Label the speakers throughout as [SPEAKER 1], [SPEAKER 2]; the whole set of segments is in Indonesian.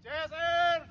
[SPEAKER 1] CSR.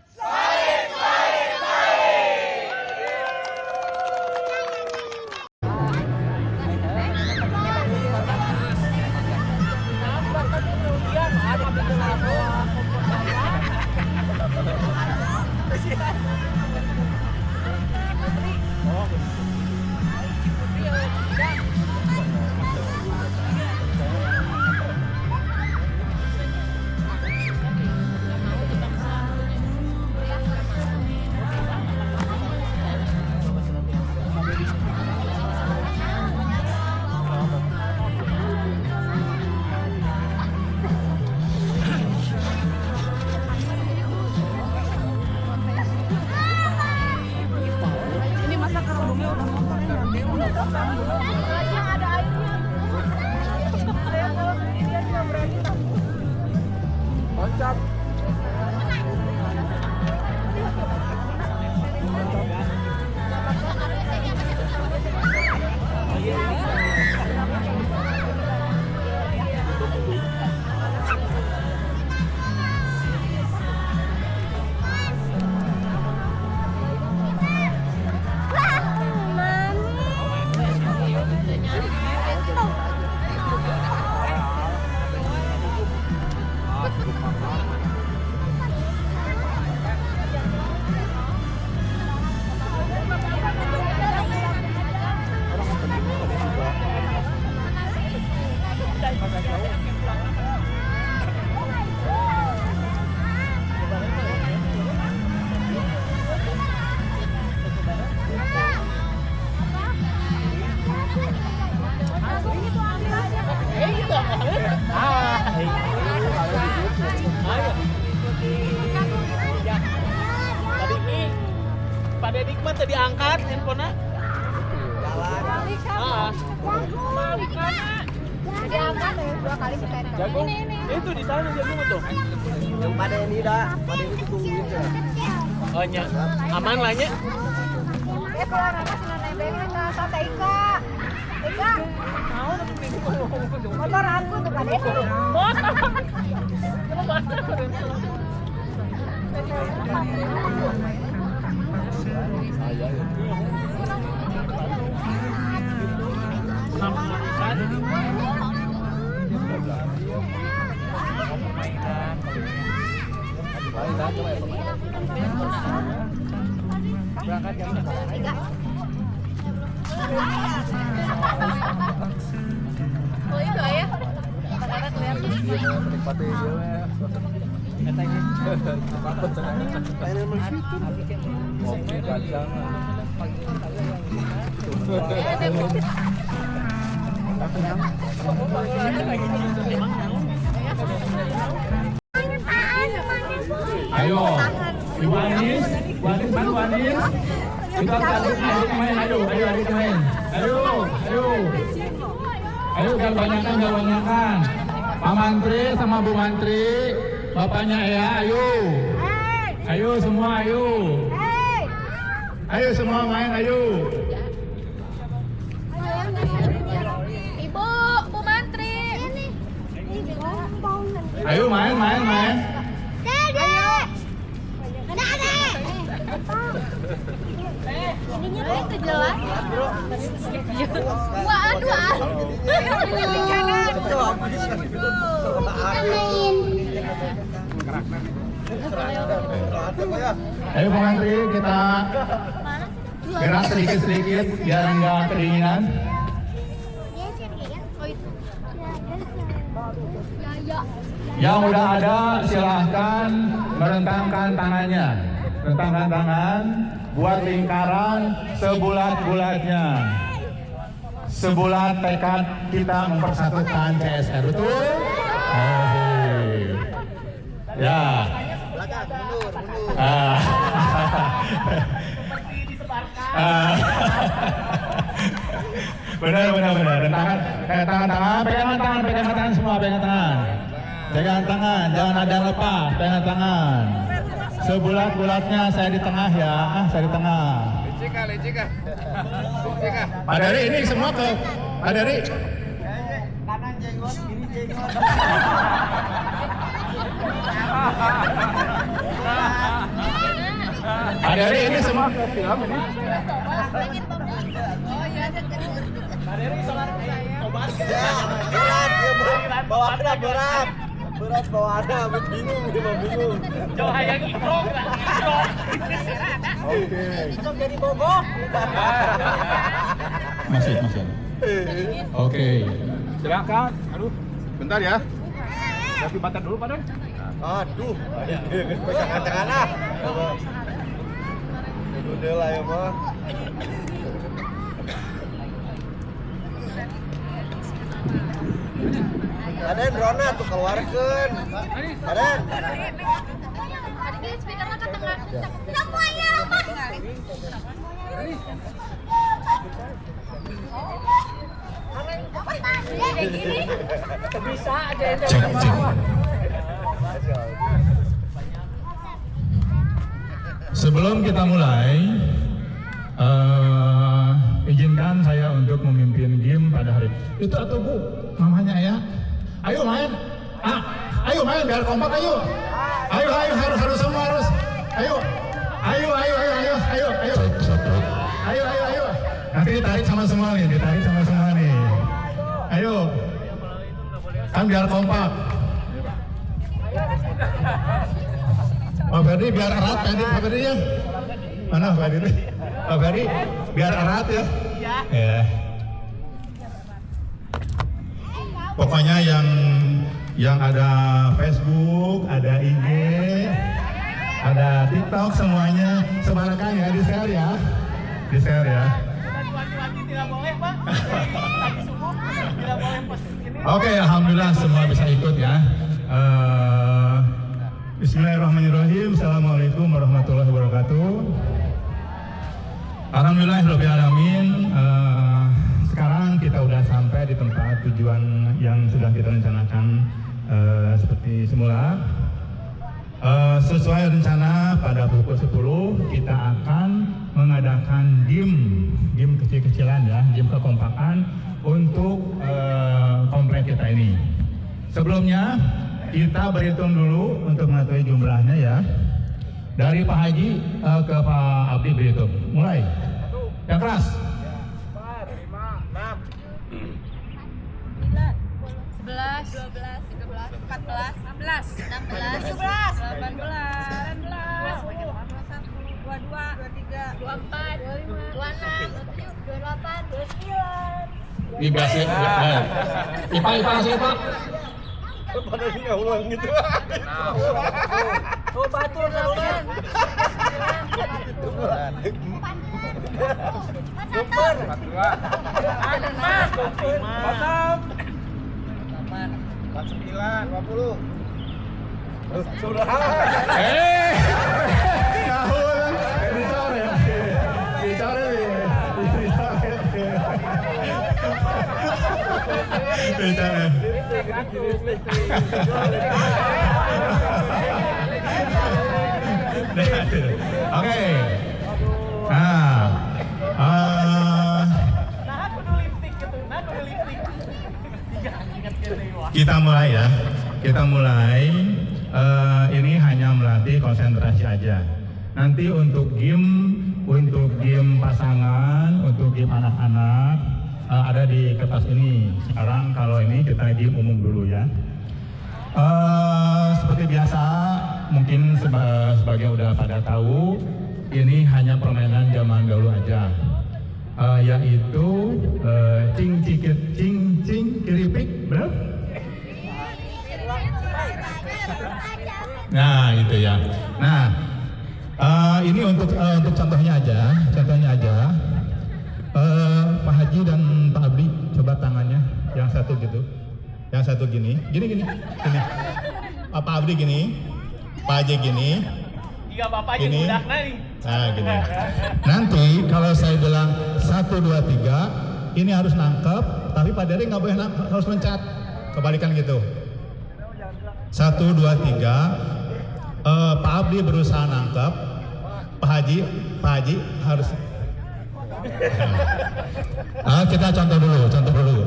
[SPEAKER 2] Ini masa kerudungnya udah kotor ya? Udah kotor. Yang ada airnya. Saya kalau sendirian nggak berani takut.
[SPEAKER 1] Loncat.
[SPEAKER 3] Pak Dedik mah tadi angkat handphonenya. Jalan.
[SPEAKER 2] Diangkat ya 2 kali sepeda.
[SPEAKER 3] Jagung. Itu di sana jagung tuh.
[SPEAKER 1] Yang pada ini dah, pada ini ditungguin ya.
[SPEAKER 3] Oh nya. Aman lah nya.
[SPEAKER 2] Ya kalau Rama senang nebengnya ke sate Ika. Ika. Motor aku tuh Pak Dedi.
[SPEAKER 3] Berangkat jam berapa?
[SPEAKER 2] Oh itu ayah. Karena kelihatan.
[SPEAKER 1] Menikmati dia ya.
[SPEAKER 3] Katanya.
[SPEAKER 1] Takut dengan ini mesti. Kopi kacang.
[SPEAKER 4] Ayo, Ibu Anis, Ibu Anis, kita adik main, ayo adik main, ayo jangan banyakan, Pak Mantri sama Bu Mantri, bapaknya ya, ayo semua, ayo semua main, ayo.
[SPEAKER 2] Ibu, Bu Mantri.
[SPEAKER 4] Ayo main.
[SPEAKER 2] Ininya itu jelas. Duaan. Pilih kanan.
[SPEAKER 4] Ayo Pak Mantri, kita gerak sedikit biar enggak kedinginan. Yang udah ada silahkan merentangkan tangannya. Rentangkan tangan, buat lingkaran sebulat-bulatnya. Sebulat tekad kita mempersatukan CSR, betul? Ya. Benar. Rentangkan tangan, pegangan tangan semua, pegangan tangan, jangan ada yang lepas, pegangan tangan. Sebulat-bulatnya saya di tengah ya, saya di tengah.
[SPEAKER 1] Licika.
[SPEAKER 4] Pak Dari ini semua ke Pak Dari.
[SPEAKER 1] Kanan jenggot, kiri jenggot.
[SPEAKER 4] Adik-adik ini semua
[SPEAKER 1] Berat bawa ada, bingung dia mau bingung.
[SPEAKER 3] Jauh hayang ikrong.
[SPEAKER 1] Oke.
[SPEAKER 2] Ikrong jadi bogoh.
[SPEAKER 4] masih ada. Oke.
[SPEAKER 3] Silakan. Aduh.
[SPEAKER 1] Bentar ya.
[SPEAKER 3] Tapi batas dulu, Pak.
[SPEAKER 1] Aduh, pegang tangan ah. Udah lah ya, Pak. Aden Rona tuh keluarkan. Aden.
[SPEAKER 2] Speakernya ke tengah. Semuanya Pak. Bisa aja itu.
[SPEAKER 4] Cek. Sebelum kita mulai, izinkan saya untuk memimpin game pada hari itu atau Bu, mamanya ya. Ayo main, ayo main biar kompak ayo. Ayo harus semua harus. Ayo. Nanti ditarik sama semua nih, Ayo. Kan biar kompak. Pak Ferdi biar erat, Pak Ferdi ya. Mana Pak Ferdi? Pak Ferdi biar erat ya. Ya. Pokoknya yang ada Facebook, ada IG, ada TikTok semuanya sebarkan ya, di share ya.
[SPEAKER 3] Wanti-wanti tidak boleh, Pak. Tadi subuh tidak boleh post ini.
[SPEAKER 4] Oke, alhamdulillah semua bisa ikut ya. Bismillahirrahmanirrahim. Assalamualaikum warahmatullahi wabarakatuh. Alhamdulillahirrahmanirrahim. Sekarang kita udah sampai di tempat tujuan yang sudah kita rencanakan seperti semula. Sesuai rencana pada pukul 10 kita akan mengadakan game kecil-kecilan ya, game kekompakan untuk komplek kita ini. Sebelumnya kita berhitung dulu untuk mengetahui jumlahnya ya. Dari Pak Haji ke Pak Abdi berhitung. Mulai. Yang keras.
[SPEAKER 3] 4, 5, 6.
[SPEAKER 2] 11, 12, 13, 14, 15, 16, 17, 18, 19, 22, 23, 24, 25, 26, 27, 28, 29.
[SPEAKER 4] Ini biasa. Ipa sih Pak.
[SPEAKER 1] Pada nggak ulang gitu.
[SPEAKER 2] Oh, batur lawan. Super.
[SPEAKER 1] 49, 50. Sudah.
[SPEAKER 4] Oke. Nah, kita mulai ya. Ini hanya melatih konsentrasi aja. Nanti untuk game pasangan, untuk game anak-anak ada di kertas ini. Sekarang kalau ini kita game umum dulu ya. Seperti biasa, mungkin sebagian udah pada tahu, ini hanya permainan zaman dahulu aja, yaitu cing cikit cing kiripik, benar? Nah itu ya. Nah ini untuk contohnya aja. Pak Haji dan Pak Abdi coba tangannya, yang satu gitu. Yang satu gini. Pak Abdi gini, Pak Haji gini.
[SPEAKER 3] Tiga bapak aja udah nih.
[SPEAKER 4] Nah gini. Nanti kalau saya bilang 1, 2, 3, ini harus nangkep, tapi Pak Dery nggak boleh harus mencat. Kebalikan gitu. 1, 2, 3. Pak Abdi berusaha nangkep, Pak Haji harus. Nah, kita contoh dulu.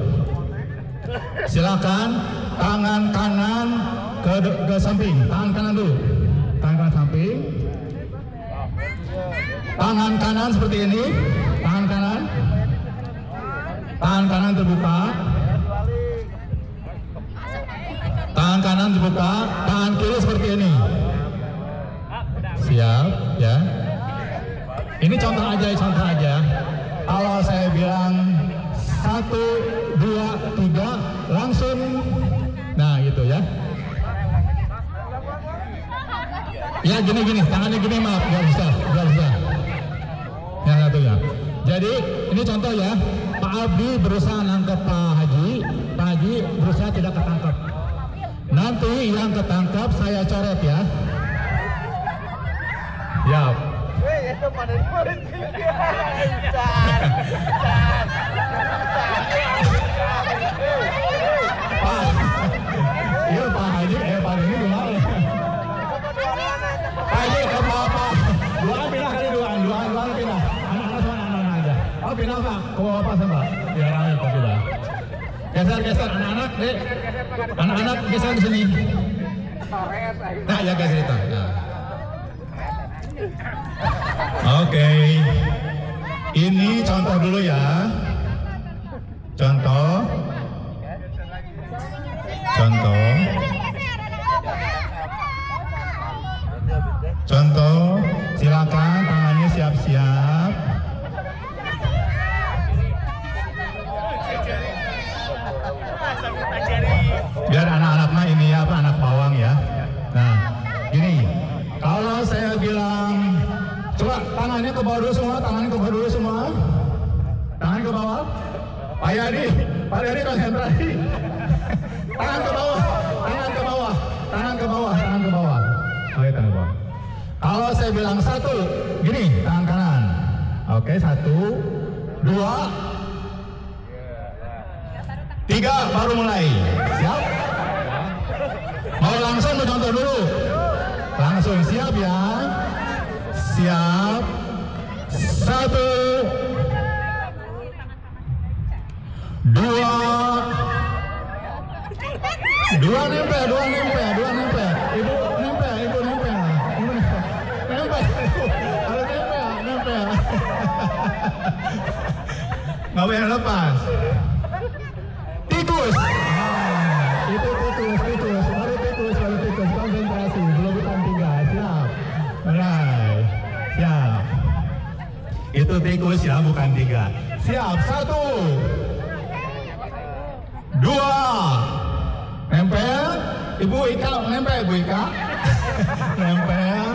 [SPEAKER 4] Silakan tangan kanan ke samping, tangan kanan dulu, tangan kanan samping. Tangan kanan seperti ini. Tangan kanan. Tangan kanan terbuka. Tangan kanan terbuka. Tangan kiri seperti ini. Siap, ya. Ini contoh aja. Kalau saya bilang 1, 2, 3, langsung. Nah, gitu ya. Ya gini, tangannya gini, maaf, nggak bisa. Yang satu ya. Jadi ini contoh ya, Pak Abdi berusaha nangkep Pak Haji berusaha tidak ketangkep. Nanti yang ketangkep saya coret ya. Ya.
[SPEAKER 1] Itu pada
[SPEAKER 4] Iya Pak Haji, Pak ini gimana? Pak Haji, apa? Duaan pindah kali duaan pindah. Anak-anak sama anak-anak aja. Oh pindah Pak, ke bawah Pak sama. Ya ramai Pak pindah. Geser anak-anak, dek. Anak-anak geser di sini. Nah ya geser itu. Nah. Oke. Ini contoh dulu ya. Contoh. Silakan tangannya siap-siap. Biar anak-anak mah ini ya apa anak bawang ya. Nah, gini. Kalau saya bilang coba tangannya ke bawah dulu semua, Tangan ke bawah. Pak Yadi konsentrasi. Tangan ke bawah. Oke, tangan ke bawah. Kalau saya bilang 1, gini, tangan kanan. Oke, 1, 2, 3, baru mulai. Siap? Mau langsung contoh dulu? Langsung siap ya? Siap. 1, 2, 2 nempel. Ibu nempel. Harus nempel. Nggak boleh lepas. Tikus. Itu tikus. Baru tikus. Konsentrasi. Belum bukan 3. Siap. Right. Siap. Itu tikus ya, bukan 3. Siap. 1, 2. Nempel. Ibu Ika nempel. Nempel.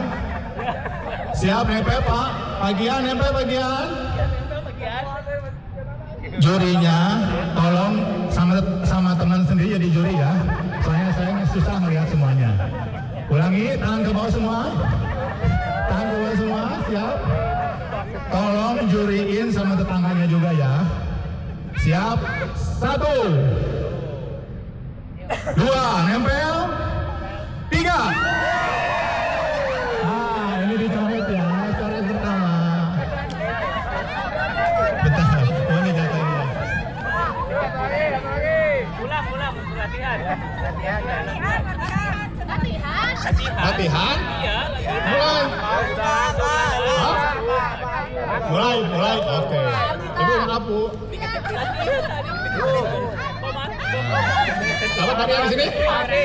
[SPEAKER 4] Siap nempel Pak. Bagian. Jurinya tolong sama teman sendiri jadi juri ya. Soalnya saya susah melihat semuanya. Ulangi, tangan ke bawah semua. Siap. Tolong juriin sama tetangganya juga ya. Siap. 1, 2, nempel. 3. Ini dicoret ya. Coret pertama. Bentar. Ini jatuhnya.
[SPEAKER 3] Ulang, latihan.
[SPEAKER 4] Latihan?
[SPEAKER 3] Iya,
[SPEAKER 4] Mulai. Oke. Ibu maaf Bu. Apa tadi yang di sini? Padi.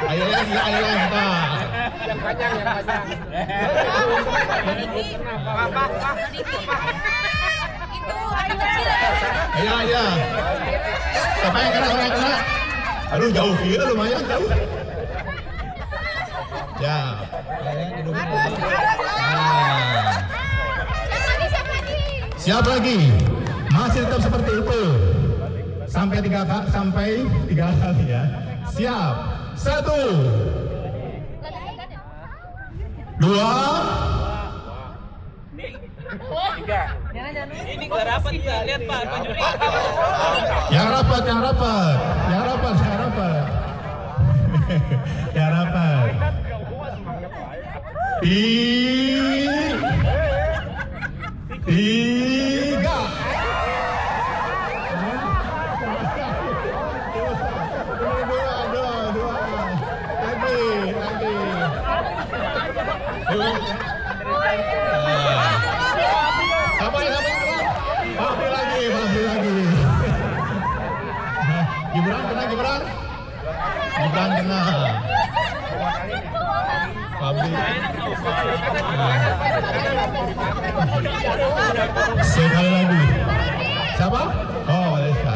[SPEAKER 4] Ayo kita.
[SPEAKER 1] Yang panjang.
[SPEAKER 2] Itu anak kecil.
[SPEAKER 4] Iya. Siapa yang kena? Aduh jauh ya, lumayan jauh. Ya. Siap lagi. Masih tetap seperti itu. Sampai 3 kali ya. Siap. 1, 2.
[SPEAKER 3] Ini nggak rapat kita lihat Pak juri.
[SPEAKER 4] Yang rapat. Yang rapat. 3. Dua. Lagi. Siapa yang Fabri lagi. Gibran kena. Gibran kena. Fabri. Sekali lagi. Siapa? Oh, Malaysia.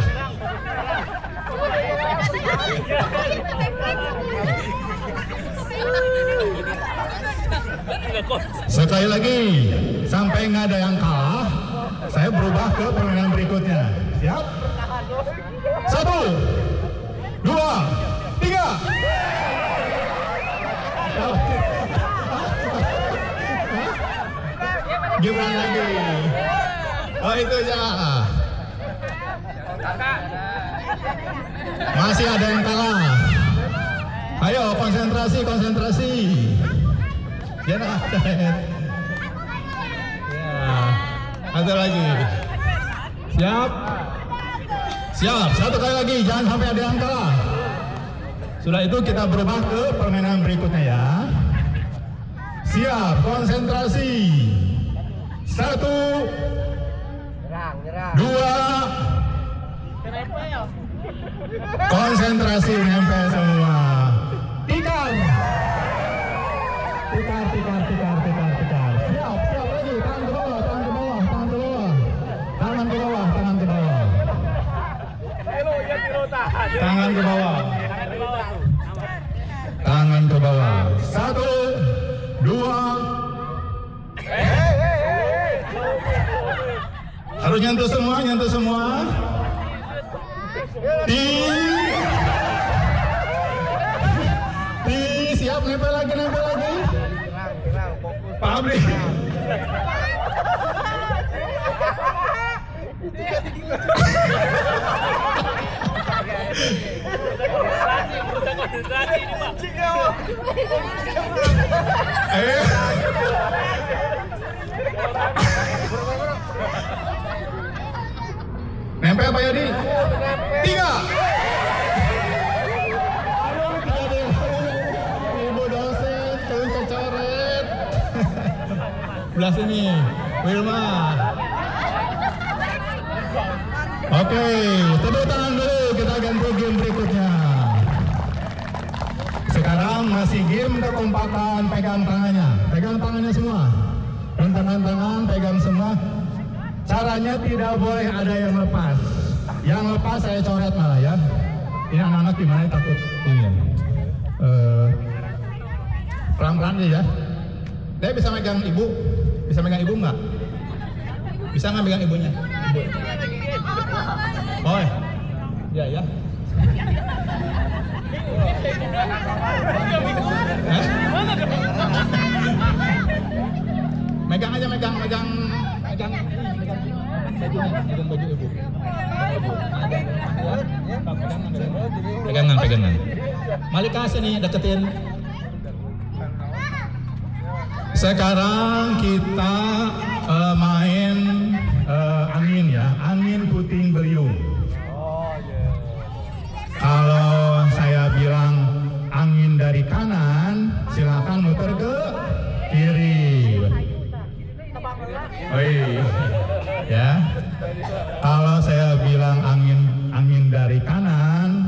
[SPEAKER 4] Sekali lagi, sampai nggak ada yang kalah, saya berubah ke permainan berikutnya. Siap? 1, 2, 3. Gibran lagi. Oh, itu ya. Masih ada yang kalah. Ayo konsentrasi. Jangan ya, ada lagi. Siap. Satu kali lagi, jangan sampai ada yang kalah. Sudah itu kita berubah ke permainan berikutnya ya. Siap, konsentrasi. 1, 2. Konsentrasi, nempel semua. Tikar. Siap lagi. Tangan ke bawah. Tangan ke bawah. Tangan ke bawah. 1, 2. Harus nyentuh semua. Siap, nempel lagi. Fabri. Nempel Pak Yadi. 3. Ibu dosen kecoret. Belah sini, Wilma. Oke, tepuk tangan dulu, kita ganti game berikutnya. Sekarang masih game kekompakan, pegang tangannya semua. Rentangan tangan, pegang semua. Caranya tidak boleh ada yang lepas. Yang lepas saya coret malah ya. Ini anak-anak gimana takut ini ya. Pelan-pelan aja ya. Dia bisa megang ibu? Bisa megang ibu nggak? Bisa nggak megang ibunya? Ibu. Oh ya. Megang aja, megang baju ibu. Pegangan. Malika sini deketin. Sekarang kita main angin ya, angin puting beliung. Kalau saya bilang angin dari kanan, silakan muter ke kiri. Ya. Kalau saya bilang angin dari kanan,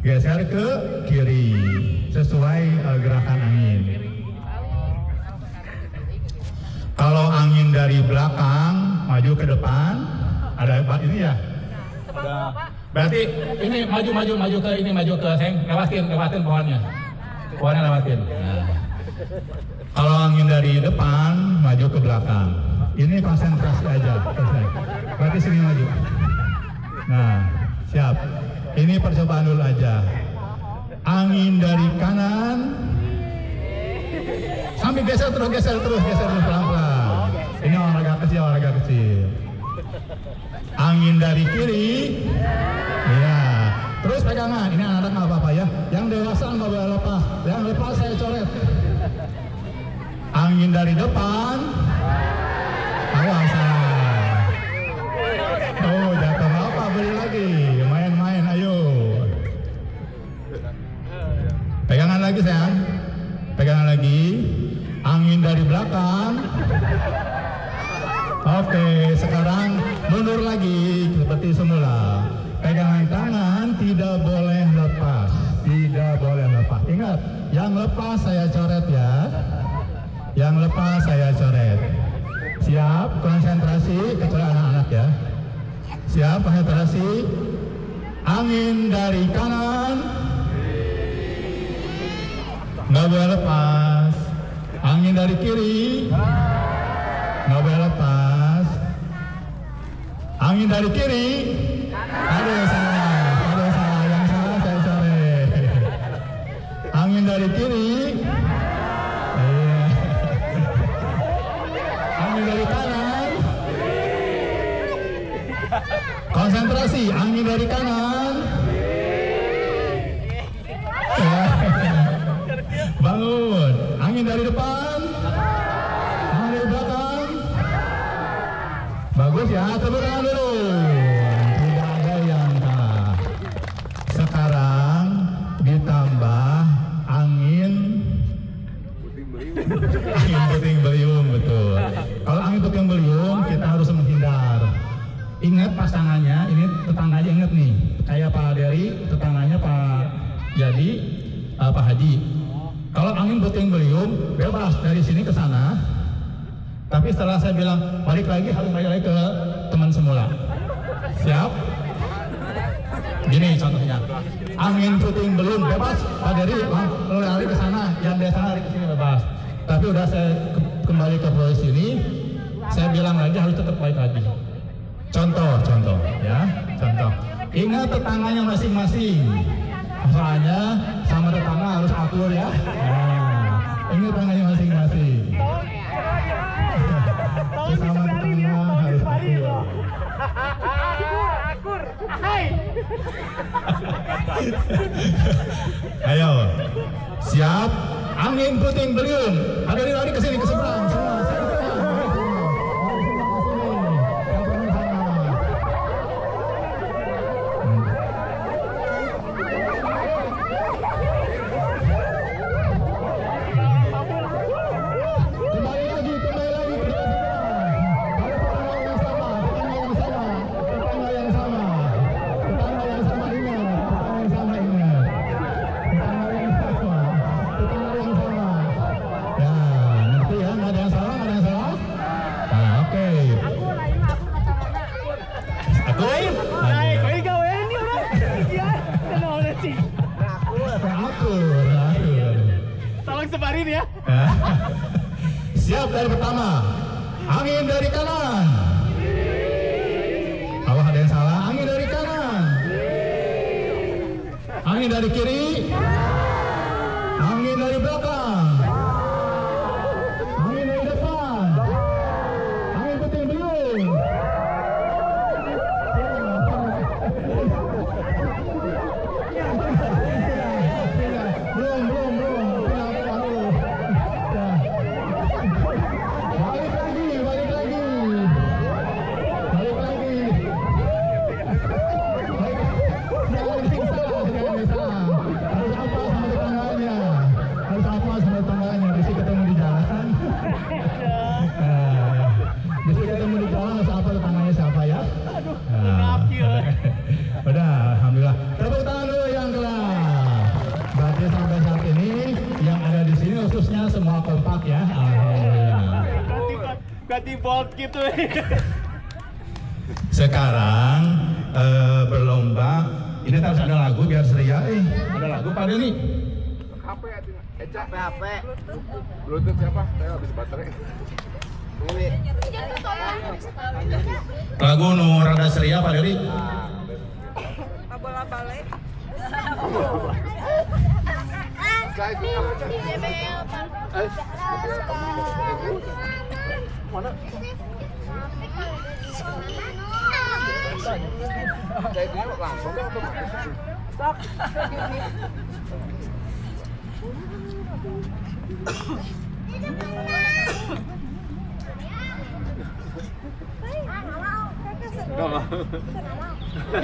[SPEAKER 4] geser ke kiri sesuai gerakan angin. Kalau angin dari belakang, maju ke depan. Ada ini ya? Berarti ini maju ke seng, lewatin pohonnya. Pohonnya lewatin. Nah. Kalau angin dari depan, maju ke belakang. Ini konsentrasi aja. Berarti sini maju. Nah, siap. Ini percobaan dulu aja. Angin dari kanan. Sambil geser terus pelan-pelan. Ini olahraga kecil. Angin dari kiri. Ya. Terus pegangan. Ini anak-anak nggak apa-apa ya. Yang dewasa nggak boleh lepas. Yang lepas saya coret. Angin dari depan. Awas. Oh, jatuh apa? Beli lagi. Main, ayo. Pegangan lagi sayang. Pegangan lagi. Angin dari belakang. Oke, sekarang mundur lagi seperti semula. Pegangan tangan tidak boleh lepas. Tidak boleh lepas. Ingat, yang lepas saya coret ya. Yang lepas saya coret. Siap, konsentrasi, kecuali anak-anak ya. Siap, konsentrasi. Angin dari kanan. Nggak boleh lepas. Angin dari kiri. Nggak boleh lepas. Angin dari kiri. Ada yang salah. Ada yang salah. Yang salah saya coret. Angin dari kiri. Iya. Angin dari kanan. Konsentrasi. Angin dari kanan. Bangun. Angin dari depan. Angin dari belakang. Bagus ya, tepuk tangan dulu. Tidak ada yang kalah. Sekarang ditambah angin puting beliung, betul. Kalau angin puting beliung kita harus menghindar. Ingat pasangannya, ini tetangganya ingat nih. Kayak Pak Dery, tetangganya Pak Jadi, Pak Haji. Kalau angin puting beliung, bebas dari sini ke sana. Tapi setelah saya bilang balik lagi, harus balik lagi ke teman semula. Siap? Gini contohnya, angin puting beliung bebas, Pak Dery lari ke sana, yang biasa lari ke sini bebas. Tapi udah saya kembali ke posisi ini, saya bilang lagi harus tetap balik lagi. Contoh ya, contoh. Ingat tetangganya masing-masing. Soalnya sama tetangga harus akur ya. Nah, ini tetangganya masing-masing. Sama tetangga harus akur.
[SPEAKER 3] Akur. Hai.
[SPEAKER 4] Ayo, siap. Angin puting beliung. Ada lari ke sini ke seberang. Semua. Saya ke tengah.
[SPEAKER 3] Sebarin ya.
[SPEAKER 4] Siap dari pertama. Angin dari kanan. Awas ada yang salah. Angin dari kanan. Angin dari kiri. Angin dari belakang. Angin dari depan. Angin puting beliung. Udah, alhamdulillah. Tepuk tangan dulu yang kelas. Berarti sampai saat ini yang ada di sini khususnya semua kompak ya. Alhamdulillah.
[SPEAKER 3] Ganti bolt gitu.
[SPEAKER 4] Sekarang berlomba. Ini harus ada lagu biar ceria. Ada lagu pada nih.
[SPEAKER 1] HP. Bluetooth siapa? Saya habis baterai. Ini.
[SPEAKER 4] Lagu nu rada ceria Pak Dery.
[SPEAKER 2] Bola balik.
[SPEAKER 1] Mana? Saya dia langsung kan otomatis.
[SPEAKER 2] Stop.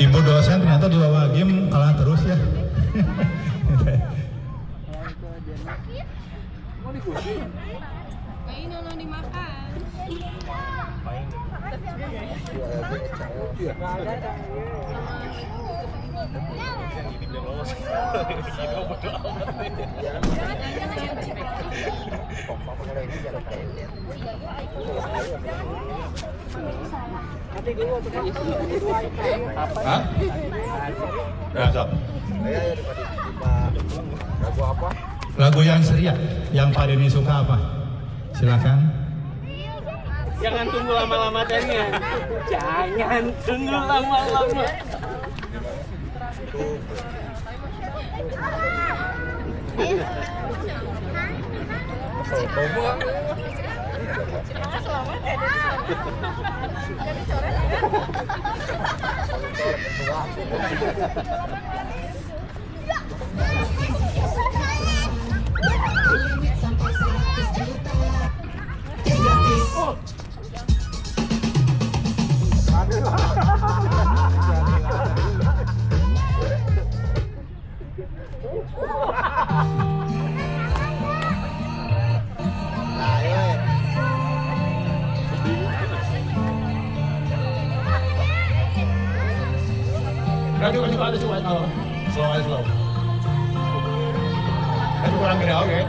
[SPEAKER 4] Ibu dosen ternyata di bawah game kalah terus ya.
[SPEAKER 1] Mau dikunci?
[SPEAKER 2] Kain nggak dimakan.
[SPEAKER 1] Iya.
[SPEAKER 4] Hah? Ya, sok.
[SPEAKER 1] Lagu apa?
[SPEAKER 4] Lagu yang ceria, yang Pak Denny suka apa? Silakan.
[SPEAKER 3] Jangan tunggu lama-lama tehnya. Jangan tunggu lama-lama.
[SPEAKER 4] Nanti masih ada slow slow. Tapi kurang gede, oke.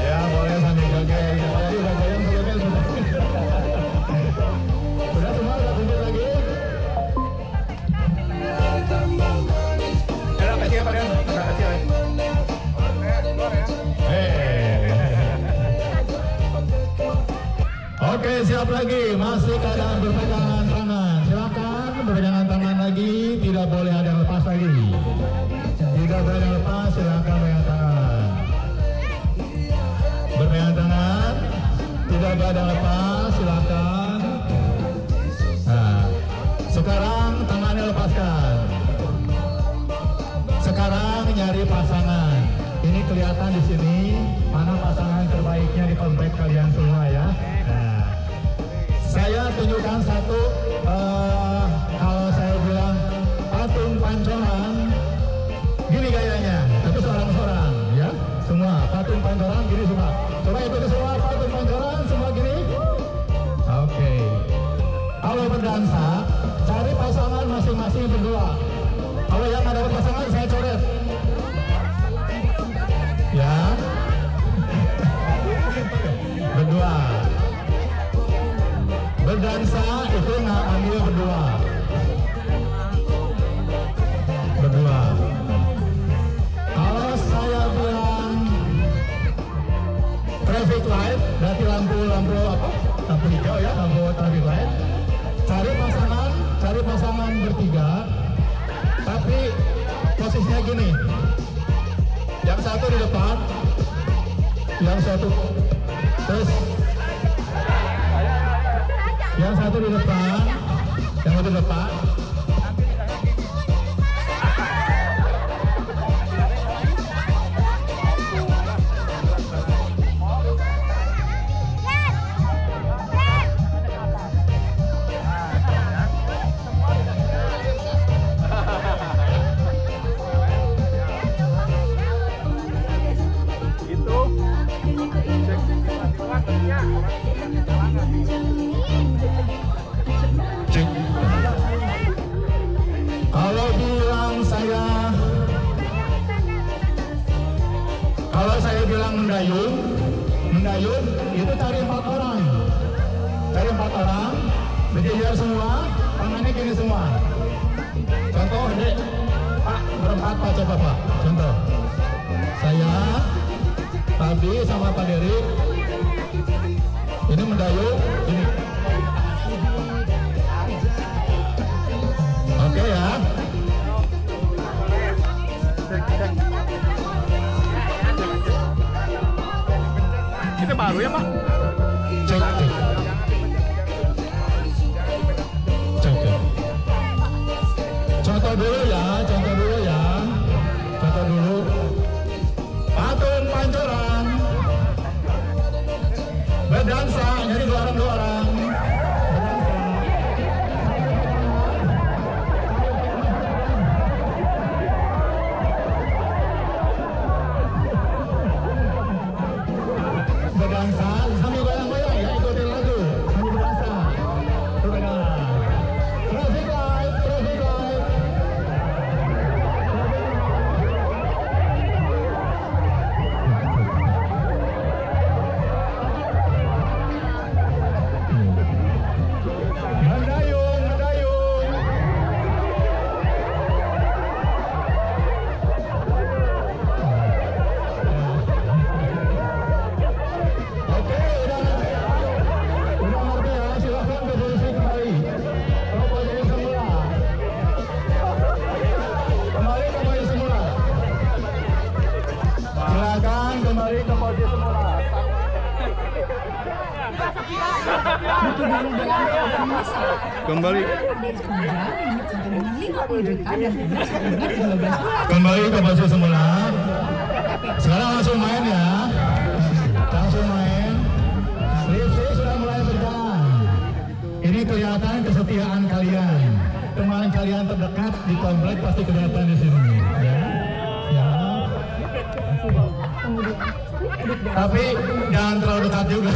[SPEAKER 4] Ya boleh sambil joget. Tadi udah goyang sebelumnya sudah. Udah semua udah tunjuk lagi. Ya kasih apa dia? Kasih ya. Oke, siap lagi. Masih keadaan berpegangan tangan. Silakan berpegangan tangan lagi. Tidak boleh ada yang lepas lagi. Tidak boleh ada yang lepas. Silakan pegang tangan. Berpegangan tangan. Tidak boleh ada yang lepas. Silakan. Nah, sekarang tangannya lepaskan. Sekarang nyari pasangan. Ini kelihatan di sini mana pasangan terbaiknya di komplek kalian semua ya. Nah, saya tunjukkan satu. Kalau saya bilang patung pancoran, gini gayanya, tapi seorang-seorang ya. Semua patung pancoran gini semua. Coba ikuti semua patung pancoran semua gini. Oke. Kalau berdansa, cari pasangan masing-masing berdua. Kalau yang ada pasangan saya coret. Ya. Berdua. Berdansa itu nggak ambil berdua. Berdua. Kalau saya bilang traffic light, berarti lampu apa? Lampu hijau ya, lampu traffic light. Cari pasangan bertiga. Tapi posisinya gini. Yang satu di depan, yang satu terus, yang satu di depan, yang satu di depan. Kalau saya bilang mendayung itu cari 4 orang. Cari 4 orang, berjejer semua, tangannya gini semua. Contoh, Dek, Pak, berempat Pak, coba Pak. Contoh, saya, Tabi sama Pak Dery, ini mendayung, ini. Oke ya.
[SPEAKER 1] Itu baru ya Pak?
[SPEAKER 4] Cek. Contoh dulu ya. Contoh dulu. Patung pancoran. Berdansa, jadi 2 orang. Kembali. Kembali ke posisi semula. Sekarang langsung main ya. Langsung main. Skripsi sudah mulai berjalan. Ini kelihatan kesetiaan kalian. Teman kalian terdekat di komplek pasti kelihatan di sini. Ya. Ya. Tapi jangan terlalu dekat juga.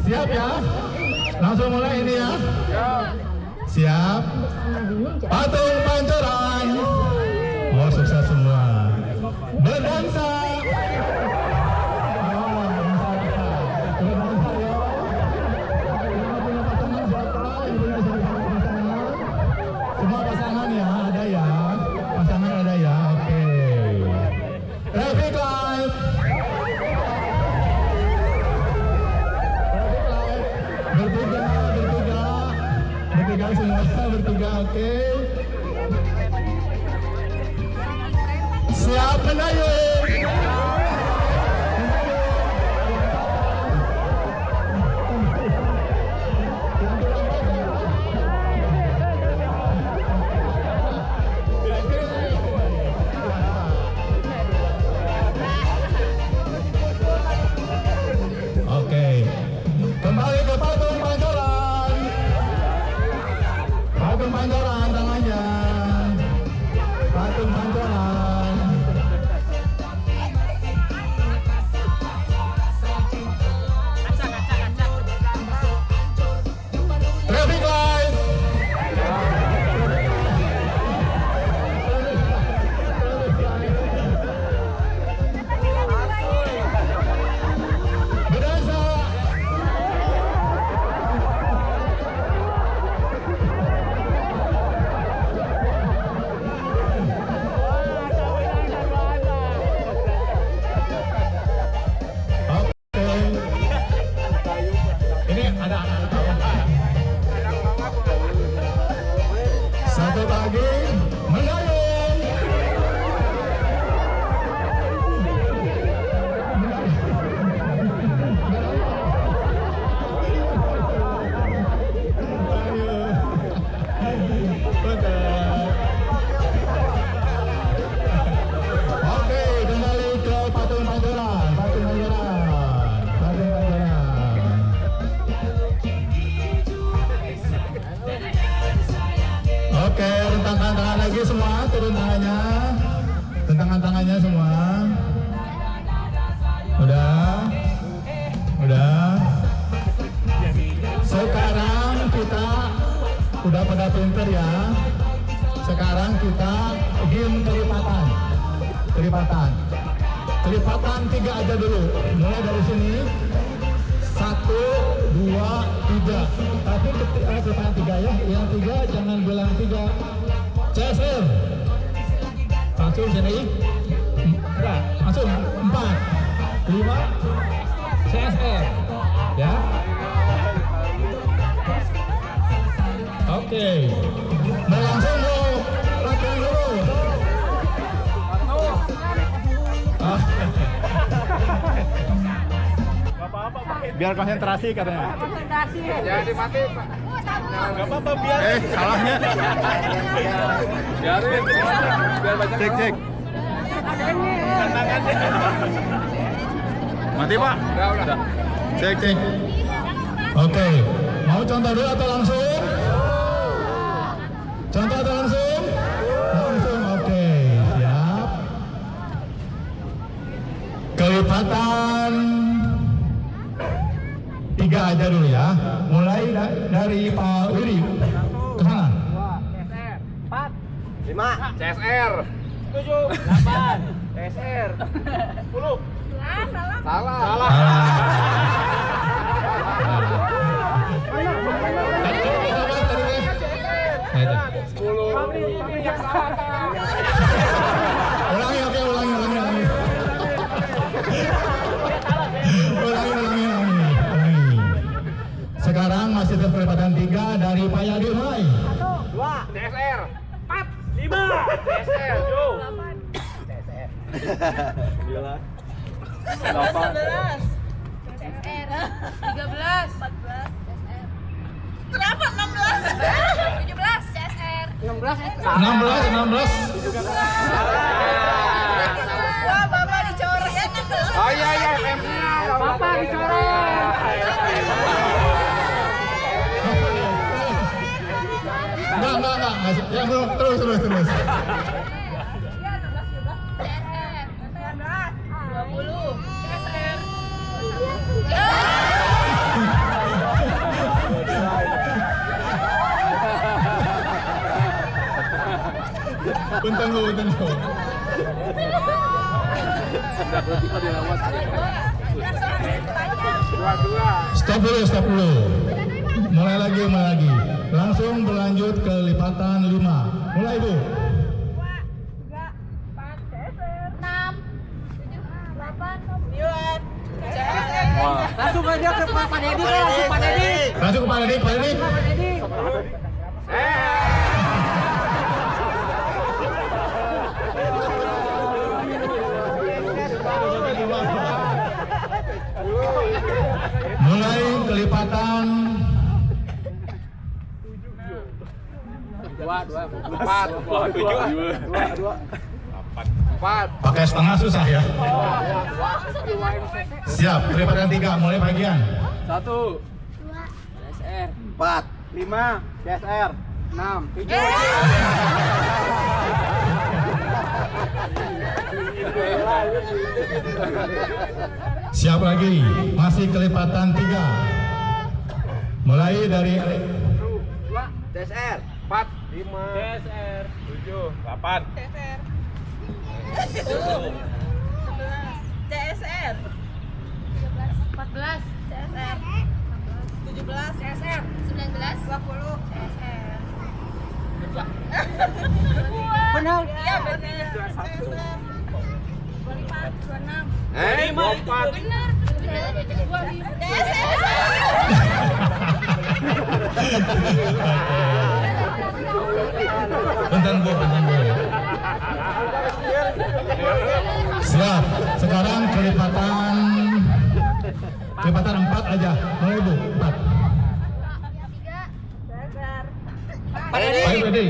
[SPEAKER 4] Siap ya? Langsung mulai ini ya. Siap. Patung pancoran. Oh, sukses semua. Berdansa. Semua pasangan ya, ada ya. Pasangan ada ya. Oke. Traffic light. Bertiga semua, bertiga, oke. Siap mendayung. Oke, kembali ke patung pancoran. Patung pancoran tangannya. Patung pancoran. Traffic light. Berdansa. Ini ada anak-anak. Satu lagi mendayung. Oke, kembali ke patung pancoran. Patung pancoran. Patung pancoran. Oke, rentangkan tangan lagi semua, turun tangannya. Rentangkan tangannya semua. Udah. Sekarang kita udah pada pinter ya. Sekarang kita game kelipatan. Kelipatan 3 aja dulu. Mulai dari sini. 1, 2, 3. Tapi kelipatan 3 ya. Yang 3 jangan bilang 3. CSR. Langsung sini. Enggak, langsung 4, 5. CSR. Ya. Oke. Nah, langsung dulu. Latihan dulu. Biar konsentrasi katanya.
[SPEAKER 1] Jangan dimati, Pak.
[SPEAKER 3] Gak apa-apa biar.
[SPEAKER 4] Salahnya.
[SPEAKER 1] Biarin. Biar banyak.
[SPEAKER 4] Cek.
[SPEAKER 3] Tantangannya.
[SPEAKER 4] Mati, Pak.
[SPEAKER 1] Udah.
[SPEAKER 4] Cek. Oke. Mau contoh dulu atau langsung? Contoh atau langsung? Langsung, oke. Siap. Kelipatan 3 aja dulu ya. Mulai dari Pak Wiri ke sana.
[SPEAKER 3] 5.
[SPEAKER 1] CSR.
[SPEAKER 3] 7. 8. CSR. 10.
[SPEAKER 1] Salah.
[SPEAKER 4] Ulangi. Sekarang masih terkelipatan 3 dari Pak Yadi Mai.
[SPEAKER 3] 2.
[SPEAKER 1] CSR.
[SPEAKER 3] 4. 5. CSR. 7. CSR. 9.
[SPEAKER 2] 11.
[SPEAKER 5] CSR
[SPEAKER 2] 13. 14. Kenapa 16?
[SPEAKER 5] 17 CSR
[SPEAKER 4] 16.
[SPEAKER 2] Wah, Bapak dicoret ya 16.
[SPEAKER 1] Oh iya iya, Bapak dicoret.
[SPEAKER 4] Enggak. Ya belum, terus.
[SPEAKER 5] CSR
[SPEAKER 2] 19. 20. CSR.
[SPEAKER 4] Bentar lu. Stop dulu. Mulai lagi. Langsung berlanjut ke lipatan 5. Mulai, Bu.
[SPEAKER 5] 6 7 8
[SPEAKER 2] 9. CSR.
[SPEAKER 3] Langsung aja ke Pak Dedi,
[SPEAKER 4] Langsung ke Pak Dedi. Mulai kelipatan
[SPEAKER 1] 4.
[SPEAKER 4] pakai setengah susah ya. Siap, kelipatan 3 mulai bagian.
[SPEAKER 3] 1 CSR 4 5 CSR 6
[SPEAKER 4] Siap lagi, masih kelipatan 3. Mulai dari
[SPEAKER 3] CSR
[SPEAKER 1] 4, 5,
[SPEAKER 3] CSR
[SPEAKER 1] 7, 8.
[SPEAKER 2] CSR. 11. CSR.
[SPEAKER 5] 14 CSR
[SPEAKER 2] 17. CSR.
[SPEAKER 5] 19
[SPEAKER 2] 20. CSR.
[SPEAKER 3] benar
[SPEAKER 2] Iya benar. CSR. 25. 26.
[SPEAKER 1] 24.
[SPEAKER 5] benar
[SPEAKER 4] bentar Bu. Siap, sekarang kelipatan 4 aja. Mulai Bu, 4.
[SPEAKER 5] 3
[SPEAKER 2] CSR.
[SPEAKER 3] Pak Dedi
[SPEAKER 4] Pak Dedi.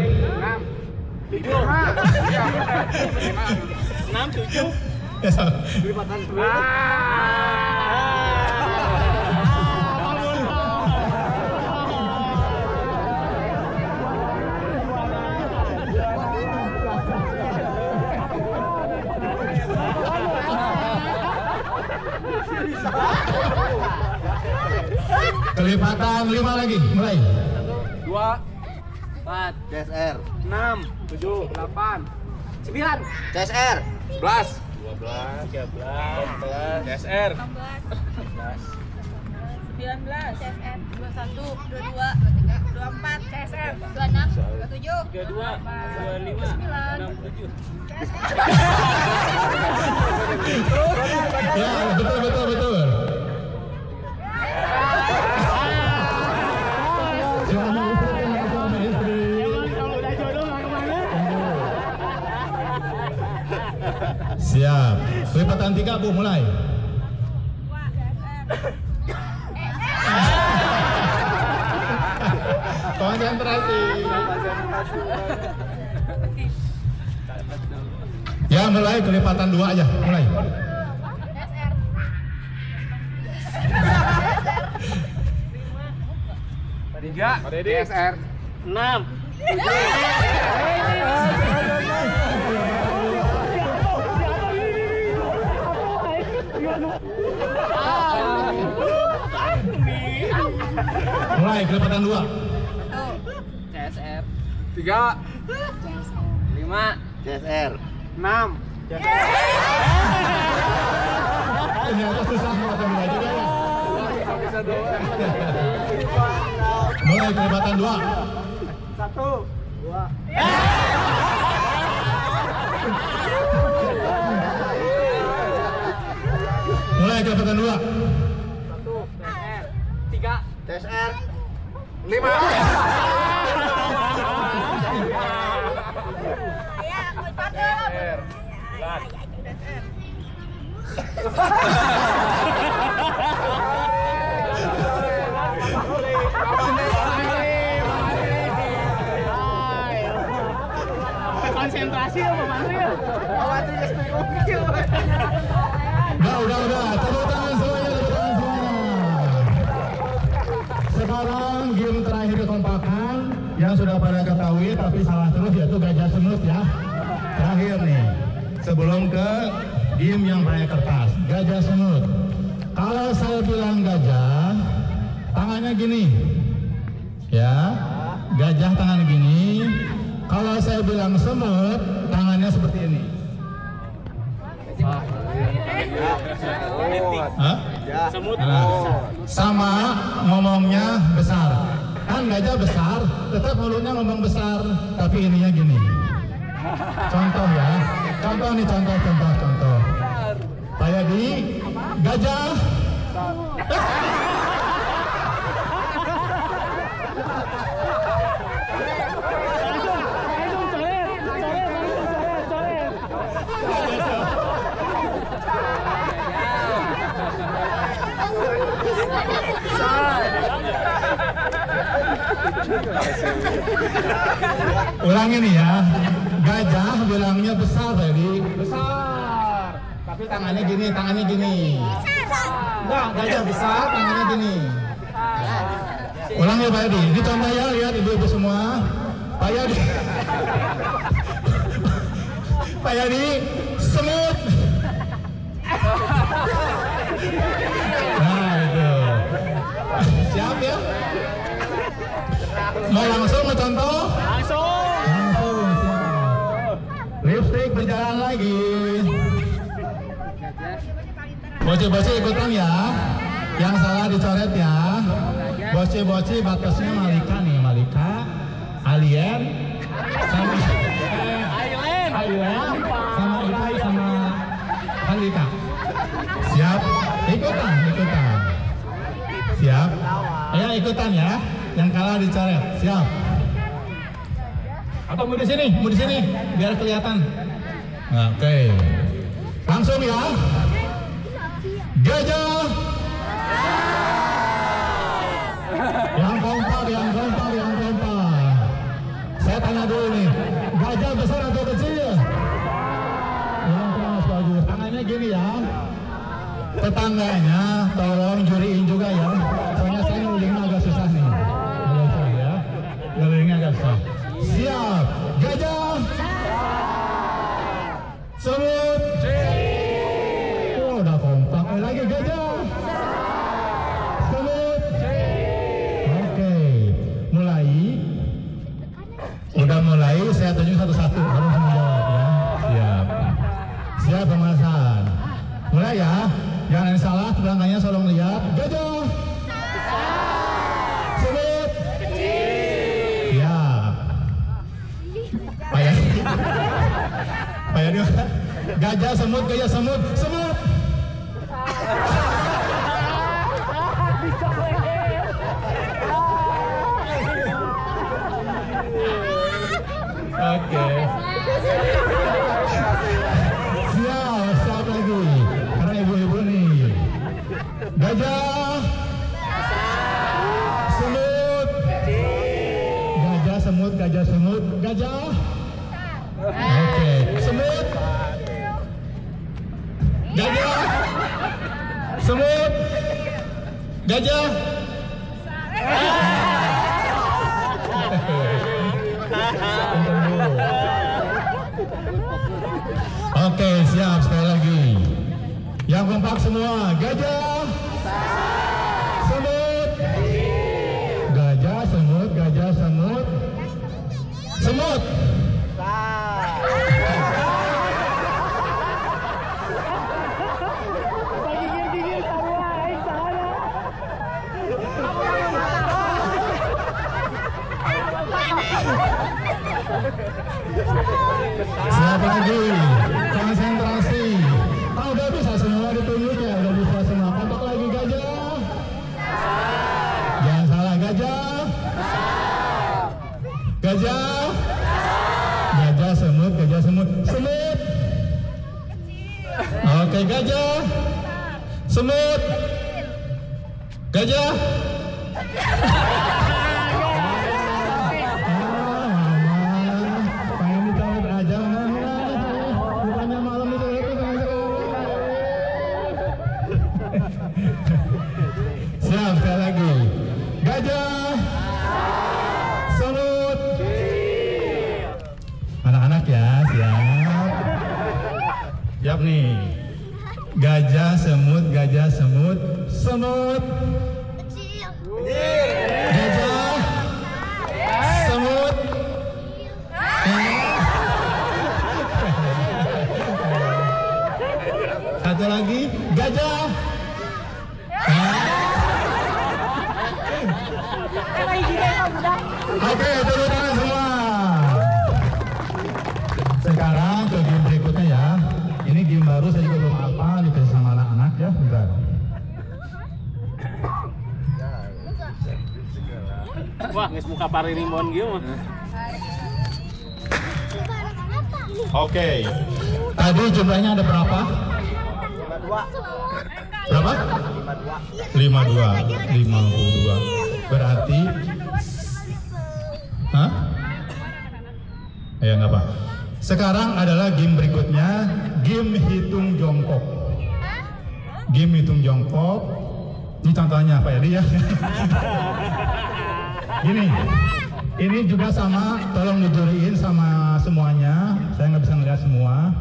[SPEAKER 3] 6 7
[SPEAKER 4] Ya, salah.
[SPEAKER 3] kelipatan
[SPEAKER 4] Kelipatan 5 lagi, mulai.
[SPEAKER 3] 2 4 CSR 6 7 8 9 CSR
[SPEAKER 1] 11.
[SPEAKER 3] 13 CSR
[SPEAKER 2] 19. CSR. 21. 22. 24. CSR.
[SPEAKER 5] 26
[SPEAKER 2] 27.
[SPEAKER 3] 32 25 67
[SPEAKER 4] Ya, betul. Suami istri. Siap. Kelipatan 3 Bu, mulai. Konsentrasi. Ya, mulai kelipatan 2 aja, mulai.
[SPEAKER 5] CSR
[SPEAKER 1] 3. CSR.
[SPEAKER 3] 6
[SPEAKER 4] Mulai kelipatan 2.
[SPEAKER 3] CSR
[SPEAKER 1] 3.
[SPEAKER 3] 5 CSR 6
[SPEAKER 4] Ternyata susah kelipatan 2 juga ya.
[SPEAKER 1] Bisa doang.
[SPEAKER 4] Mulai kelipatan 2.
[SPEAKER 3] 1 2
[SPEAKER 4] Mulai kelipatan 2.
[SPEAKER 3] 1 CSR 3 CSR
[SPEAKER 1] 5.
[SPEAKER 3] Konsentrasi ya Pak Mantri ya.
[SPEAKER 4] Udah. Tepuk tangan semuanya, tepuk tangan semuanya. Sekarang game terakhir kekompakan yang sudah pada ketahui tapi salah terus yaitu gajah semut ya. Terakhir nih, sebelum ke game yang pakai kertas, gajah semut. Kalau saya bilang gajah, tangannya gini, ya, gajah tangan gini. Kalau saya bilang semut, tangannya seperti ini. Hah?
[SPEAKER 3] Semut.
[SPEAKER 4] Nah, sama ngomongnya besar. Kan gajah besar, tetap mulutnya ngomong besar, tapi ininya gini. Contoh ya, contoh. Kayak di gajah. Ulangi nih ya, gajah bilangnya besar tadi. Besar. Tapi tangannya gini. Enggak, gajah besar, tangannya gini. Ulangi Pak Yadi, ini contoh ya, lihat ibu-ibu semua. Pak Yadi. Pak Yadi, semut. Nah itu. Siap ya? Mau langsung contoh?
[SPEAKER 3] Langsung.
[SPEAKER 4] Lipstick berjalan lagi. Bocil-bocil ikutan ya. Yang salah dicoret ya. Bocil-bocil batasnya Malika nih. Malika, Alien, sama Aileen, sama Ikai, sama Malika. Siap? Ikutan. Siap? Ayo ikutan ya. Yang kalah dicoret. Siap? Atau mau di sini, biar kelihatan. Oke. Langsung ya. Gajah. Yang kompak. Saya tanya dulu nih, gajah besar atau kecil? Yang keras bagus. Tangannya gini ya. Tetangganya tolong juriin juga ya. Soalnya saya ngulingnya agak susah nih. Ngulingnya agak susah. Siap, gajah. Semut. Oh, udah kompak. Lagi gajah. Semut. Oke, mulai. Saya tunjuk satu-satu. Harus menjawab ya. Siap pemanasan. Mulai ya. Jangan salah, tetangganya tolong lihat. Gajah. Semut. Siap. Pak Yadi. Gajah semut. Oke. Siap lagi. Karena ibu-ibu nih. Gajah. Semut. Gajah. Oke. Semut. Gajah. Semut. Gajah. Oke, siap sekali lagi. Yang kompak semua, gajah. Semut. Gajah, semut. Semut. Gajah. Pengen ditarik aja. Bukannya malam itu. Siap, sekali lagi. Gajah. Semut. Anak-anak ya, siap. Siap nih. Gajah, semut, semut.
[SPEAKER 5] Kecil.
[SPEAKER 4] Gajah, semut. Satu lagi, gajah. Oke, tepuk tangan semua. Sekarang ke game berikutnya ya. Ini game baru, saya juga belum apa, dikasih sama anak-anak ya. Bentar.
[SPEAKER 3] Wah, nges muka pari rimbon gitu.
[SPEAKER 4] Oke. Tadi jumlahnya ada berapa?
[SPEAKER 3] 52.
[SPEAKER 4] Berapa? 52. Berarti hah? Ya nggak apa. Sekarang adalah game berikutnya, game hitung jongkok. Game hitung jongkok. Ini contohnya apa ya dia? Gini, ini juga sama, tolong dijuriin sama semuanya. Saya nggak bisa ngeliat semua.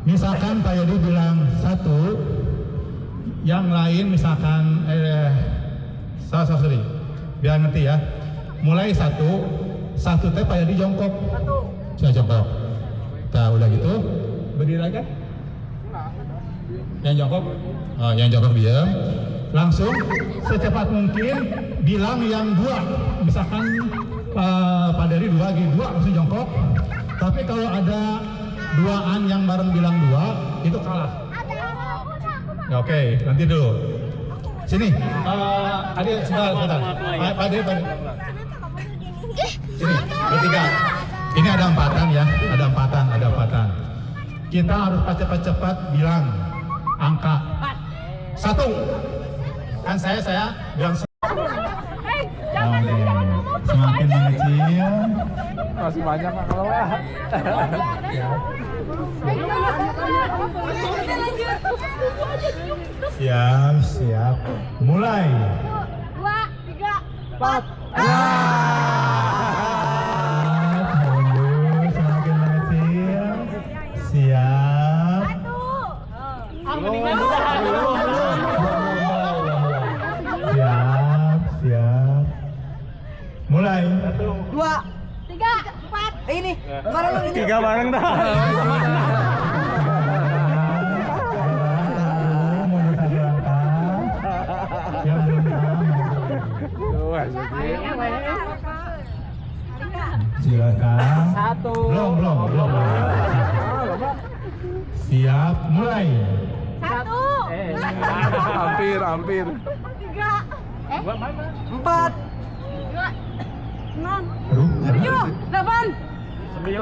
[SPEAKER 4] Misalkan Pak Yodi bilang 1, yang lain misalkan sorry, biar ngerti ya. Mulai 1 teh Pak Yodi jongkok. Saya jongkok. Nah udah gitu, berdiri lagi kan? Yang jongkok, yang jongkok diam. Langsung secepat mungkin bilang yang 2. Misalkan Pak Dari 2 lagi 2 langsung jongkok. Tapi kalau ada duaan yang bareng bilang 2 itu kalah. Ya, oke, nanti dulu. Sini, adik sebentar. Pak Dari. Sini, bertiga. Ini ada empatan ya, ada empatan. Kita harus cepat-cepat bilang angka. 1. Kan saya bilang. Semakin mengecil.
[SPEAKER 1] Masih banyak Pak kalau ya.
[SPEAKER 4] Siap. Mulai.
[SPEAKER 5] 2, 3,
[SPEAKER 2] 4.
[SPEAKER 4] Semakin mengecil. Siap. Siap. Mulai.
[SPEAKER 2] 2,
[SPEAKER 5] 3, 4.
[SPEAKER 2] ini. Bareng ini.
[SPEAKER 3] 3 bareng dah.
[SPEAKER 4] Silakan.
[SPEAKER 3] 1.
[SPEAKER 4] Belum. Siap, mulai.
[SPEAKER 5] 1,
[SPEAKER 1] Hampir.
[SPEAKER 5] 3,
[SPEAKER 2] 4,
[SPEAKER 5] 2, 6,
[SPEAKER 4] Aduh,
[SPEAKER 2] 7, 8.
[SPEAKER 3] 9.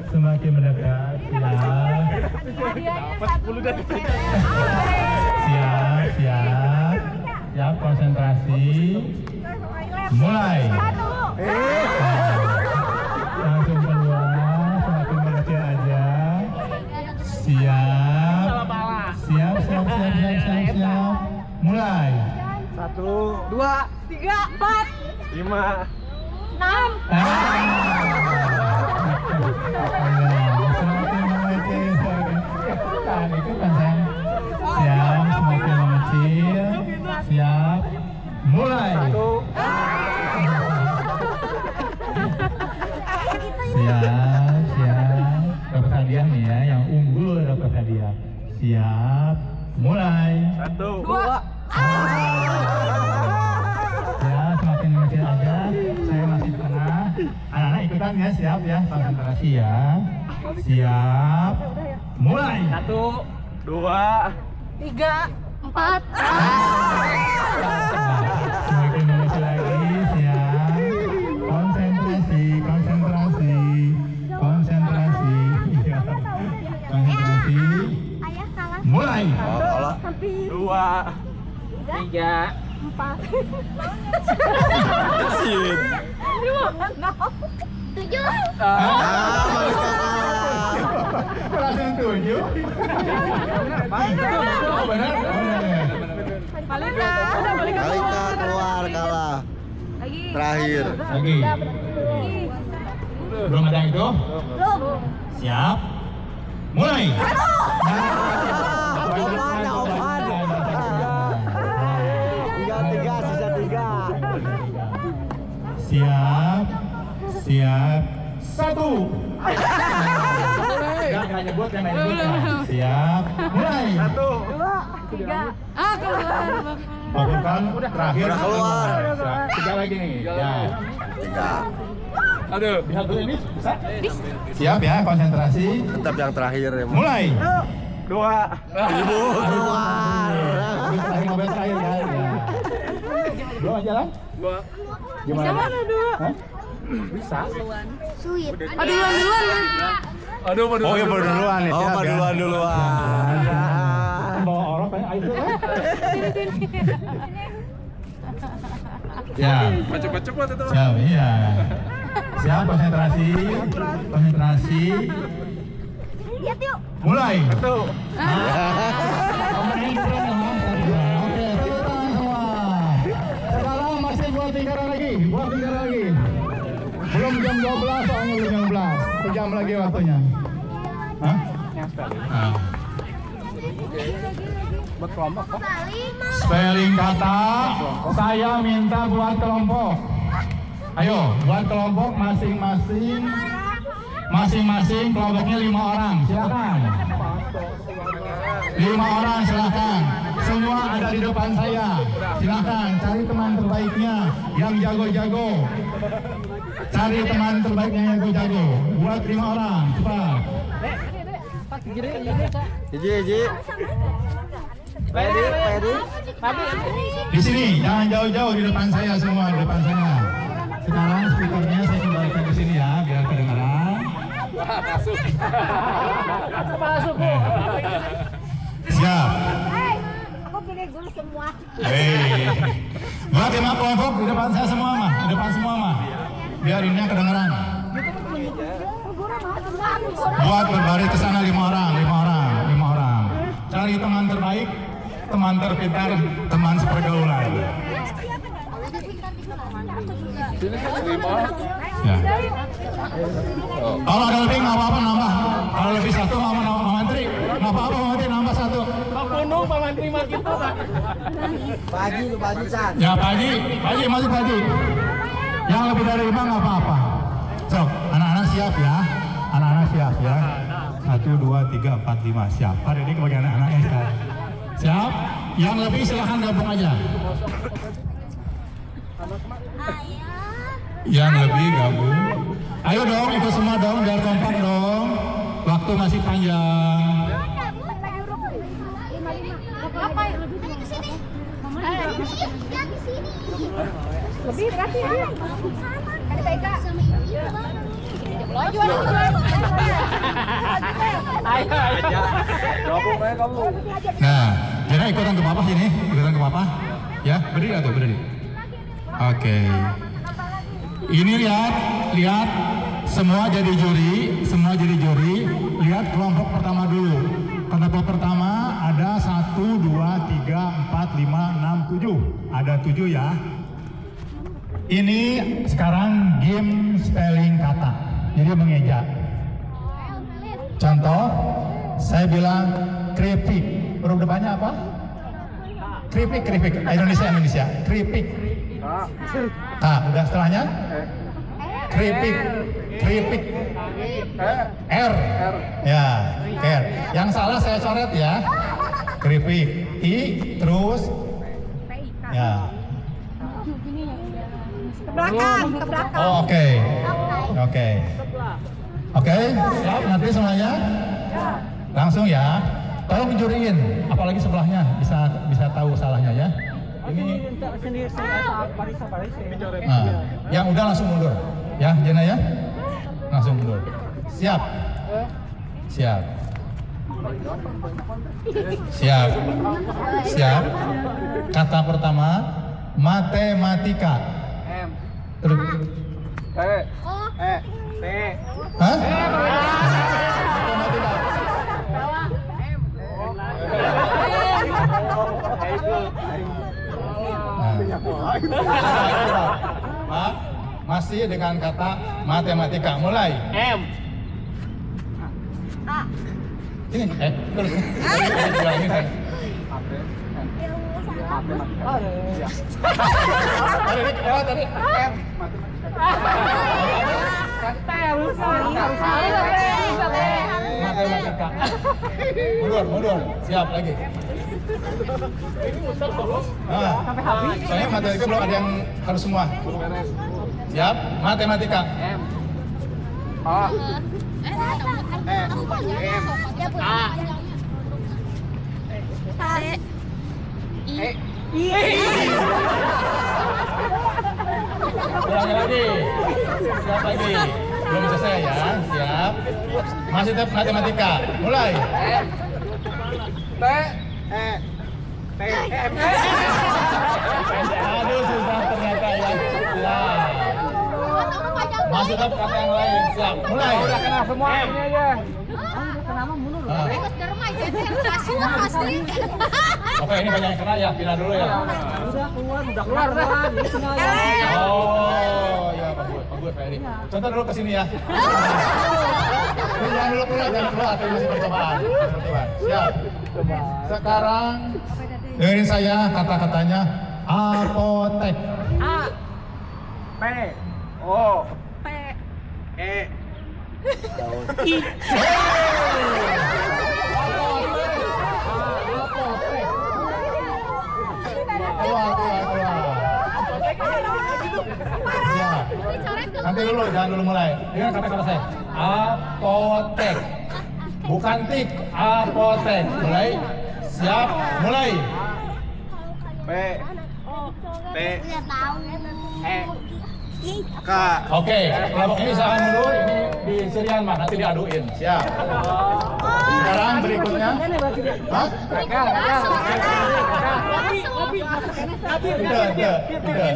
[SPEAKER 4] Semakin mendekat. Siap, konsentrasi. Mulai. Langsung keluar, semakin mengecil aja. Siap. Mulai.
[SPEAKER 3] 1,
[SPEAKER 2] 2, 3, 4.
[SPEAKER 3] 5.
[SPEAKER 5] 6.
[SPEAKER 4] Semakin mengecil. Itu kan sayang. Siap, semakin mengecil. Siap. Mulai.
[SPEAKER 3] 1.
[SPEAKER 4] Siap. Dapat hadiah nih ya, yang unggul dapat hadiah. Siap. Mulai.
[SPEAKER 3] 1.
[SPEAKER 2] 2.
[SPEAKER 4] Ya, semakin mengecil aja. Saya masih di tengah. Anak-anak ikutan ya, siap ya, konsentrasi ya. Siap. Mulai.
[SPEAKER 3] 1, 2,
[SPEAKER 5] 3, 4.
[SPEAKER 4] Semakin mengecil lagi, siap. Konsentrasi. Iya.
[SPEAKER 5] Ayah kalah.
[SPEAKER 4] mulai.
[SPEAKER 5] Hampir.
[SPEAKER 3] 2, 3,
[SPEAKER 5] 4.
[SPEAKER 6] Asin.
[SPEAKER 5] 7.
[SPEAKER 4] Langsung 7. Oh, benar.
[SPEAKER 5] Malika.
[SPEAKER 6] Malika keluar kalah.
[SPEAKER 5] Lagi.
[SPEAKER 6] Terakhir.
[SPEAKER 4] Lagi. Belum ada yang itu?
[SPEAKER 5] Belum.
[SPEAKER 4] Siap. Mulai.
[SPEAKER 6] Tiga, sisa 3.
[SPEAKER 4] Siap. Siap. 1. Jangan nyebut, jangan nyebut. Siap. Mulai.
[SPEAKER 5] 3. Ah, keluar.
[SPEAKER 4] Bukan terakhir.
[SPEAKER 6] Udah keluar.
[SPEAKER 4] 3 lagi nih. Ya.
[SPEAKER 6] 3.
[SPEAKER 1] Aduh.
[SPEAKER 4] Lihat dulu ini bisa. Siap ya, konsentrasi.
[SPEAKER 6] Tetap yang terakhir ya.
[SPEAKER 4] Mulai.
[SPEAKER 3] 2.
[SPEAKER 6] Ibu keluar.
[SPEAKER 4] Terakhir mobil terakhir ya. Belum aja lah.
[SPEAKER 1] 2.
[SPEAKER 4] Gimana?
[SPEAKER 5] Mana 2?
[SPEAKER 4] Hah?
[SPEAKER 5] Sweet. Aduh, duluan.
[SPEAKER 1] Aduh,
[SPEAKER 4] Oh ya baru duluan nih.
[SPEAKER 6] Oh,
[SPEAKER 4] siap ya.
[SPEAKER 6] duluan.
[SPEAKER 4] Bawa orang kayak air tuh. Ya.
[SPEAKER 1] Cepet-cepet itu.
[SPEAKER 4] Siap, iya. Siap, konsentrasi. Konsentrasi.
[SPEAKER 5] Lihat yuk.
[SPEAKER 4] Mulai.
[SPEAKER 3] Tuh.
[SPEAKER 4] Oke, tepuk tangan semua. Sekarang masih buat lingkaran lagi. Buat lingkaran lagi. Belum jam 12, soalnya belum jam 12. Sejam lagi waktunya. Hah? Nah. Spelling kata, saya minta buat kelompok. Ayo, buat kelompok masing-masing. Masing-masing kelompoknya 5 orang, silakan. 5 orang silakan. Semua ada di depan saya. Silakan cari teman terbaiknya yang jago-jago. Cari teman terbaiknya yang jago-jago. Buat 5 orang, cepat.
[SPEAKER 6] Iji. Ready?
[SPEAKER 4] Di sini, jangan jauh-jauh di depan saya semua, di depan saya. Sekarang speakernya saya kembalikan ke sini ya, biar kedengaran. Siap.
[SPEAKER 5] Hei, aku pilih dulu semua.
[SPEAKER 4] Hei. Buat 5 kelompok di depan saya semua mah, di depan semua mah. Biar ini kedengaran. Buat berbaris ke sana 5 orang. Cari teman terbaik, teman terpintar, teman sepergaulan.
[SPEAKER 1] Sini 5.
[SPEAKER 4] Ya. Kalau ada lebih nggak apa-apa nambah. Kalau lebih 1 nggak apa-apa Pak Menteri. Nggak apa-apa Pak Menteri nambah 1.
[SPEAKER 3] Pak Punung, Pak Menteri mah gitu, Pak.
[SPEAKER 6] Pagi San.
[SPEAKER 4] Ya Pak Haji masuk Pak Haji. Yang lebih dari 5 nggak apa-apa. Sok, anak-anak siap ya. Anak-anak siap ya. 1, 2, 3, 4, 5 siap. Hari ini kebagian anak-anaknya sekarang. Siap. Yang lebih silahkan gabung aja. Yang lebih gabung. Ayo dong, ikut semua dong, biar kompak dong. Waktu masih panjang.
[SPEAKER 5] Apa ya? Lebih ke sini. Ya di sini. Lebih berarti ya. Ada Eka. Sama ini laju.
[SPEAKER 3] Ayo.
[SPEAKER 1] Gabung aja kamu.
[SPEAKER 4] Nah, jadi ikutan ke papa sini, ikutan ke papa. Ya, berdiri atau berdiri. Oke. Ini lihat, semua jadi juri. Lihat kelompok pertama dulu. Kelompok pertama ada 1, 2, 3, 4, 5, 6, 7. Ada 7 ya. Ini sekarang game spelling kata. Jadi mengeja. Contoh, saya bilang keripik. Huruf depannya apa? Keripik. Indonesia. Keripik. Udah setelahnya? Keripik. R. Ya, R. Yang salah saya coret ya. Keripik. I, terus. Ya.
[SPEAKER 5] Ke belakang.
[SPEAKER 4] Oh, oke. Siap nanti semuanya? Langsung ya. Tolong juriin, apalagi sebelahnya bisa tahu salahnya ya. Ini nah, yang udah langsung mundur. Ya, Jena ya. Langsung mundur. Siap. Siap. Siap. Kata pertama, matematika.
[SPEAKER 3] M.
[SPEAKER 4] Terus.
[SPEAKER 1] T.
[SPEAKER 3] T.
[SPEAKER 4] Hah? Nah, masih dengan kata matematika. Mulai.
[SPEAKER 3] M.
[SPEAKER 4] Ini, terus. Ini saya. Tadi. Matematika. Mundur. Siap lagi. Nah, soalnya matematika belum ada yang harus semua. Siap, matematika.
[SPEAKER 3] M. A.
[SPEAKER 4] Ulangi lagi. Siap lagi. Belum selesai ya. Siap. Masih tetap matematika. Mulai.
[SPEAKER 3] T. M.
[SPEAKER 4] Aduh, susah ternyata ya. Siap. Masih tetap kata yang lain. Siap. Mulai.
[SPEAKER 3] Udah kenal semua ini aja.
[SPEAKER 4] Oke, ini banyak yang kena ya. Pindah dulu ya.
[SPEAKER 3] Udah keluar.
[SPEAKER 4] Oh, ya bagus Pak Edi. Contoh dulu ke sini ya. Jangan dulu keluar, atau masih percobaan. Siap. Sekarang dengerin saya kata-katanya apotek.
[SPEAKER 3] A. P. O. E. I.
[SPEAKER 4] Keluar. Siap. Nanti dulu, jangan dulu mulai. Dengar kata-kata saya. Apotek. Bukan tik, apotek. Mulai. Siap, mulai.
[SPEAKER 3] P. T. E. K.
[SPEAKER 4] Oke, kelompok ini jangan mundur, ini di serian mah, nanti diaduin. Siap. Sekarang berikutnya. Hah? Tidak.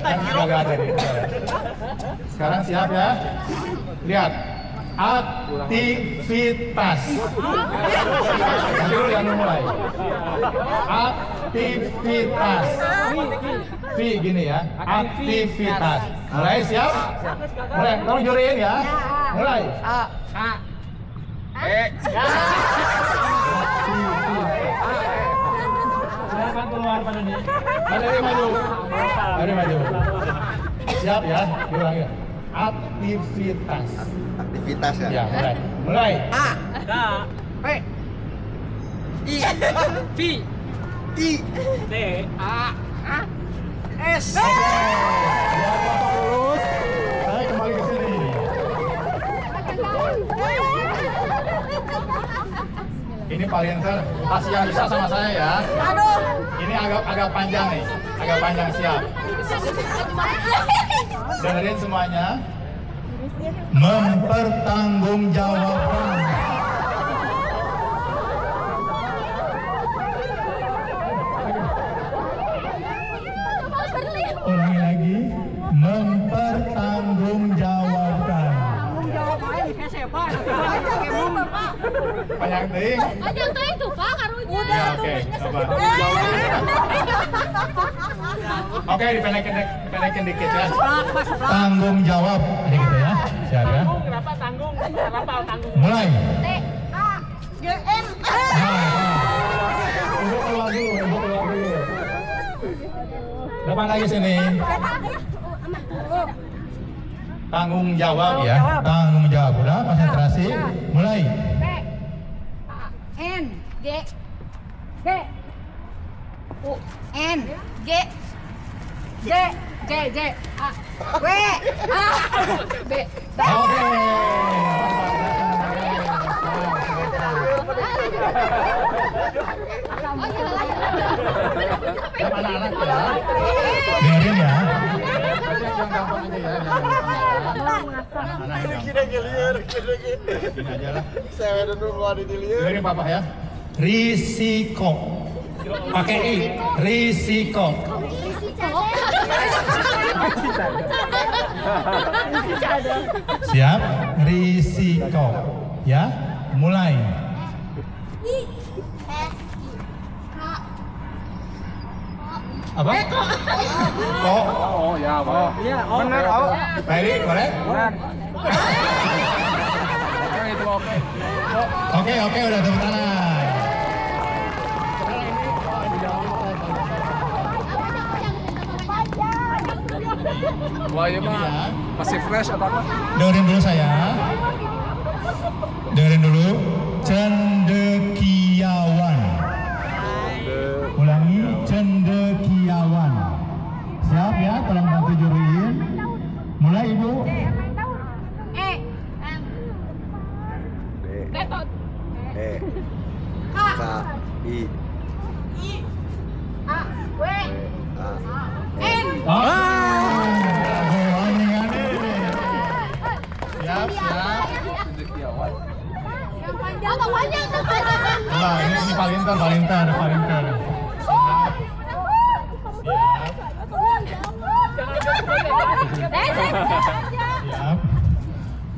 [SPEAKER 4] Kan ada nih. Sekarang siap ya. Lihat. Aktivitas. Nanti dulu yang mulai. Aktivitas. V gini ya. Aktivitas. Mulai siap? Mulai. Tolong juriin ya. Mulai.
[SPEAKER 3] A. E.
[SPEAKER 4] Silakan keluar Pak Doni. Pak Doni maju. Siap ya. Diulangi. Aktivitas.
[SPEAKER 6] Aktivitas ya.
[SPEAKER 4] Ya, mulai.
[SPEAKER 3] A. K. P. I. V. I. T. A. S.
[SPEAKER 4] Biar Bapak lulus, saya kembali ke sini. Ini paling kasih yang bisa sama saya ya. Ini agak panjang nih, agak panjang. Siap. Dengerin semuanya. Mempertanggungjawabkan. Ulangi lagi. Mempertanggungjawabkan. Panjang ting.
[SPEAKER 5] Ada tuh itu Pak karunya.
[SPEAKER 4] Ya, oke, sabar. Oke, dipendekin dikit ya. Tanggung jawab, ini gitu ya. Siap ya.
[SPEAKER 3] Kenapa tanggung?
[SPEAKER 4] Mulai.
[SPEAKER 5] T A G M.
[SPEAKER 4] Ibu keluar dulu. Depan lagi sini. Tanggung jawab ya. Tanggung jawab. Udah, konsentrasi. Mulai.
[SPEAKER 5] P A N G U N G J A W A B.
[SPEAKER 4] Oke. Yang anak-anak ya. Dengerin ya. yang gampang aja ya.
[SPEAKER 6] Kira gilir.
[SPEAKER 4] Ini aja lah.
[SPEAKER 6] Saya udah nunggu ada di liur.
[SPEAKER 4] Dengerin papa ya. Risiko. Pakai I. Risiko. Siap? Risiko. Ya, mulai. Apa? Kok?
[SPEAKER 1] Oh ya, Pak.
[SPEAKER 6] Iya, benar. Oh.
[SPEAKER 4] Ready? Correct?
[SPEAKER 6] Benar.
[SPEAKER 1] Oke, itu oke.
[SPEAKER 4] Oke, udah tepuk tangan.
[SPEAKER 1] Wah, ya mah masih fresh atau apa?
[SPEAKER 4] Dengerin dulu saya. Dengerin dulu. Cendekiawan. Ulangi, cendekiawan. Siap ya, tolong bantu juriin. Mulai Ibu.
[SPEAKER 2] Betot.
[SPEAKER 6] K I
[SPEAKER 2] A W
[SPEAKER 6] A
[SPEAKER 2] N.
[SPEAKER 4] Siap.
[SPEAKER 2] Yang panjang. Apa panjang?
[SPEAKER 4] Nah, ini palinter. Siap.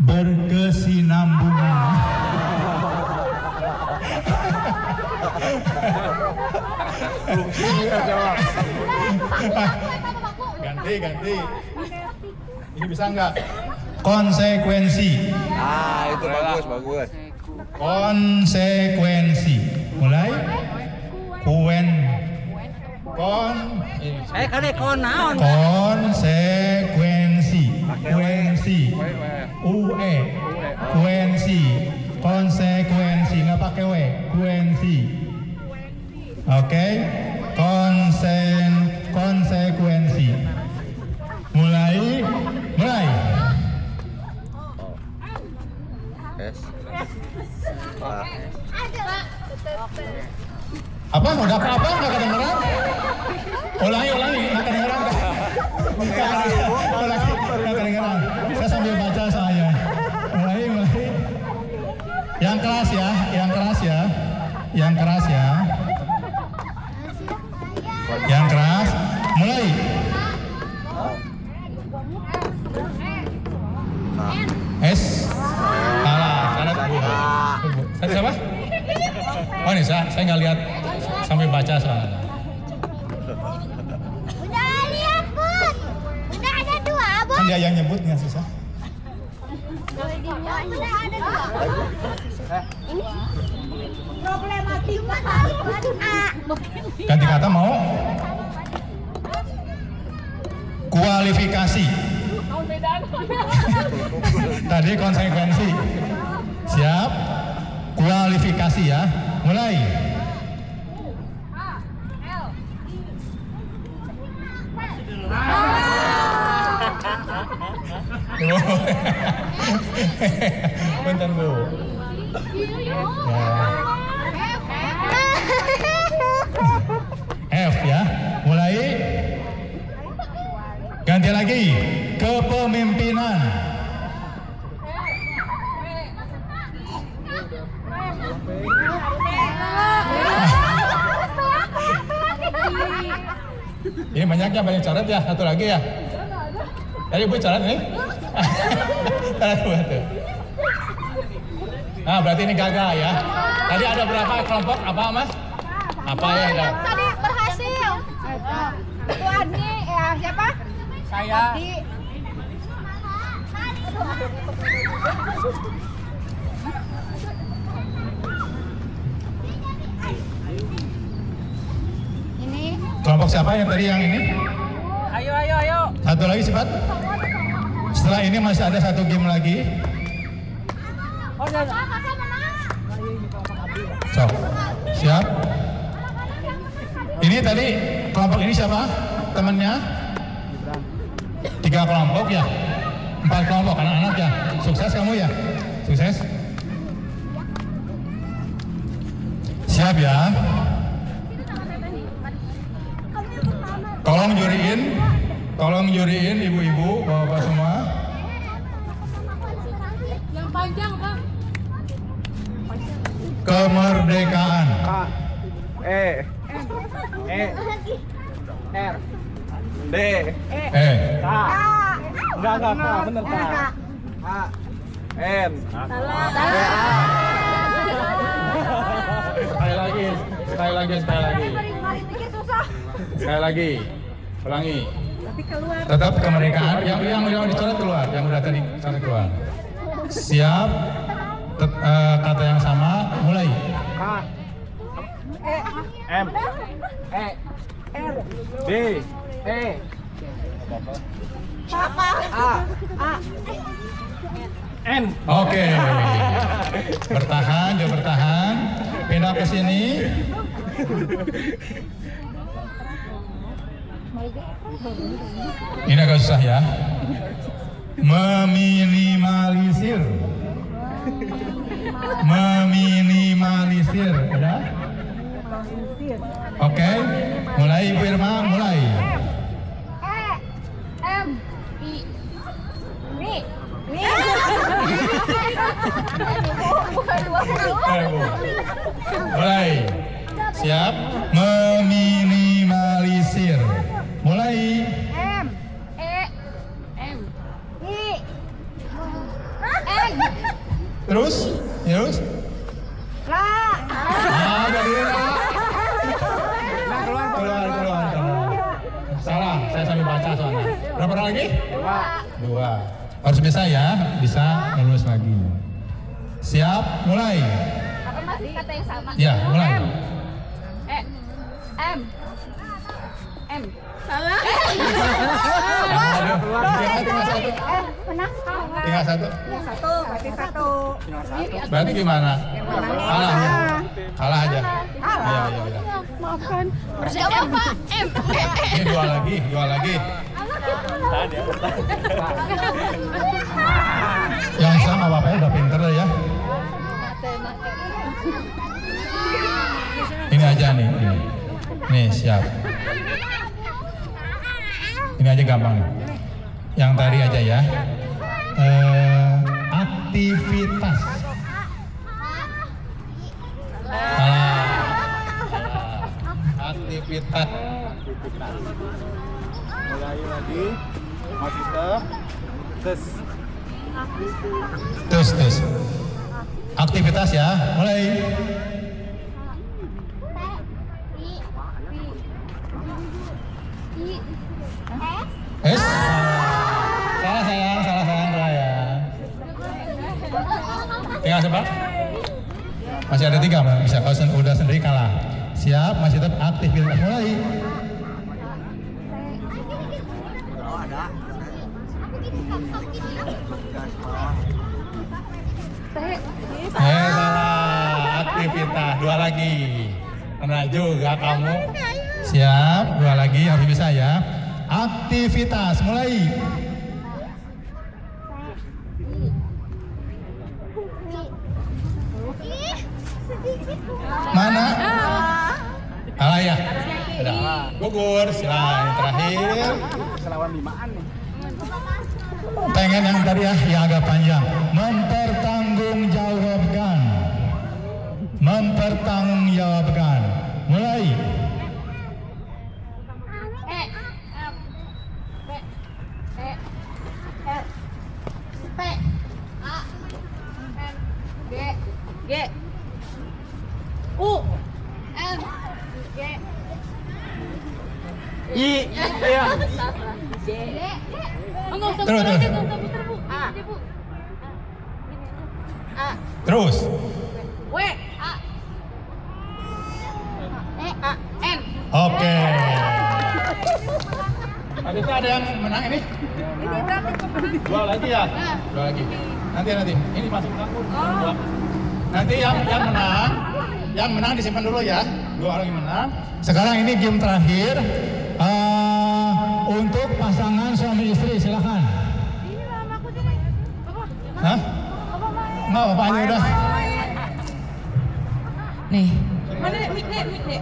[SPEAKER 4] Berkesinambungan. Ganti. Ini bisa nggak? Konsekuensi.
[SPEAKER 6] Ah, itu bagus.
[SPEAKER 4] Konsekuensi. Mulai. Konsekuensi. UE. Kuensi. Konsekuensi. Nggak pakai W. Kuensi. Oke. Konsekuensi. Mulai.
[SPEAKER 6] S A
[SPEAKER 4] Apa? Udah apa? Nggak kedengeran? Ulangi. Nggak kedengeran? Nggak kedengeran. Saya sambil baca saya. Mulai. Yang keras ya. Yang keras. Mulai. S. Salah. Siapa? Oh ini saya nggak lihat sampai baca soalnya.
[SPEAKER 5] Udah lihat, Bun. Udah ada 2, Bun.
[SPEAKER 4] Kan dia yang nyebut nggak susah.
[SPEAKER 5] Udah ada 2. Ini problematika A.
[SPEAKER 4] Ganti kata mau? Kualifikasi. Tadi konsekuensi. Siap? Kualifikasi ya. Mulai. Bentar Bu. F ya. Mulai. Ganti lagi. Kepemimpinan. Ini banyak coret ya. Satu lagi ya. Tadi Bu coret nih. Coret buat tuh. Nah berarti ini gagal ya. Tadi ada berapa kelompok? Apa Mas? Apa ya?
[SPEAKER 2] Tadi berhasil. Itu Adi, ya siapa?
[SPEAKER 3] Saya.
[SPEAKER 2] Adi.
[SPEAKER 5] Ini
[SPEAKER 4] Kelompok siapa yang tadi yang ini?
[SPEAKER 3] Ayo.
[SPEAKER 4] Satu lagi cepat. Setelah ini masih ada satu game lagi.
[SPEAKER 3] Oh, udah.
[SPEAKER 4] So, siap. Ini tadi kelompok ini siapa? Temennya? 3 kelompok ya? 4 kelompok anak-anak ya? Sukses kamu ya? Sukses? Siap ya? Tolong juriin Tolong juriin ibu-ibu, bapak-bapak semua.
[SPEAKER 2] Yang panjang, Bang.
[SPEAKER 4] Kemerdekaan.
[SPEAKER 3] R D enggak bener Kak. N
[SPEAKER 4] Sekali lagi. Sekali lagi. Ulangi. Tetap kemerdekaan. Yang dicoret keluar, yang udah tadi sana keluar. Siap. Kata yang sama, mulai.
[SPEAKER 3] K M E R D E A N.
[SPEAKER 4] Oke. Bertahan, jangan bertahan. Pindah ke sini. Ini agak susah ya. Meminimalisir. Ada? Oke. Mulai Ibu Irma, mulai.
[SPEAKER 5] M I
[SPEAKER 4] Mulai. Siap. Meminimalisir. Mulai.
[SPEAKER 5] M I N
[SPEAKER 4] Terus. Dari keluar. Salah, saya sambil baca soalnya. Berapa lagi? 2. Harus bisa ya, bisa lulus lagi. Siap, mulai.
[SPEAKER 5] apa masih kata yang sama?
[SPEAKER 4] Ya, mulai.
[SPEAKER 2] M. Salah.
[SPEAKER 4] Tinggal satu.
[SPEAKER 2] Satu.
[SPEAKER 4] Berarti gimana? Kalah aja. Ayo.
[SPEAKER 2] Maafkan.
[SPEAKER 5] Berjawab Pak. M.
[SPEAKER 4] Ini dua lagi. Yang sama bapaknya udah pinter ya. Ini aja nih. Nih siap. Ini aja gampang nih. Yang tadi aja ya. Aktivitas. Aktivitas.
[SPEAKER 3] Mulai lagi. Masih
[SPEAKER 4] Terus. Aktivitas ya. Mulai. Salah sayang Raya. Tinggal seberapa? Masih ada 3, bisa. Kalau udah sendiri kalah. Siap, masih tetap aktivitas. Mulai. Salah. Aktivitas. 2 lagi. Kena juga kamu. Siap, 2 lagi. Harus bisa ya. Aktivitas. Mulai. Mana? Kalah ya? Udah. Gugur. Silakan terakhir.
[SPEAKER 3] Selawan 5-an nih.
[SPEAKER 4] Pengen yang tadi ya, yang agak panjang. Mempertanggungjawabkan. Mulai.
[SPEAKER 2] G. U.
[SPEAKER 5] M G
[SPEAKER 3] I. Iya.
[SPEAKER 2] J. Enggak usah
[SPEAKER 4] Terus.
[SPEAKER 2] putar, Bu. A. A.
[SPEAKER 4] Terus.
[SPEAKER 2] W. A. A. N.
[SPEAKER 4] Oke. Tadi ada yang menang ini?
[SPEAKER 2] Ini berarti
[SPEAKER 4] 2 lagi ya? 2 lagi. Nanti. Ini masih menang. Nanti yang menang disimpan dulu ya. 2 orang yang menang. Sekarang ini game terakhir untuk pasangan suami istri, silakan.
[SPEAKER 2] Ini mamaku sini.
[SPEAKER 4] Hah? Nggak, bapaknya udah.
[SPEAKER 7] Nih,
[SPEAKER 2] Mana mik dek.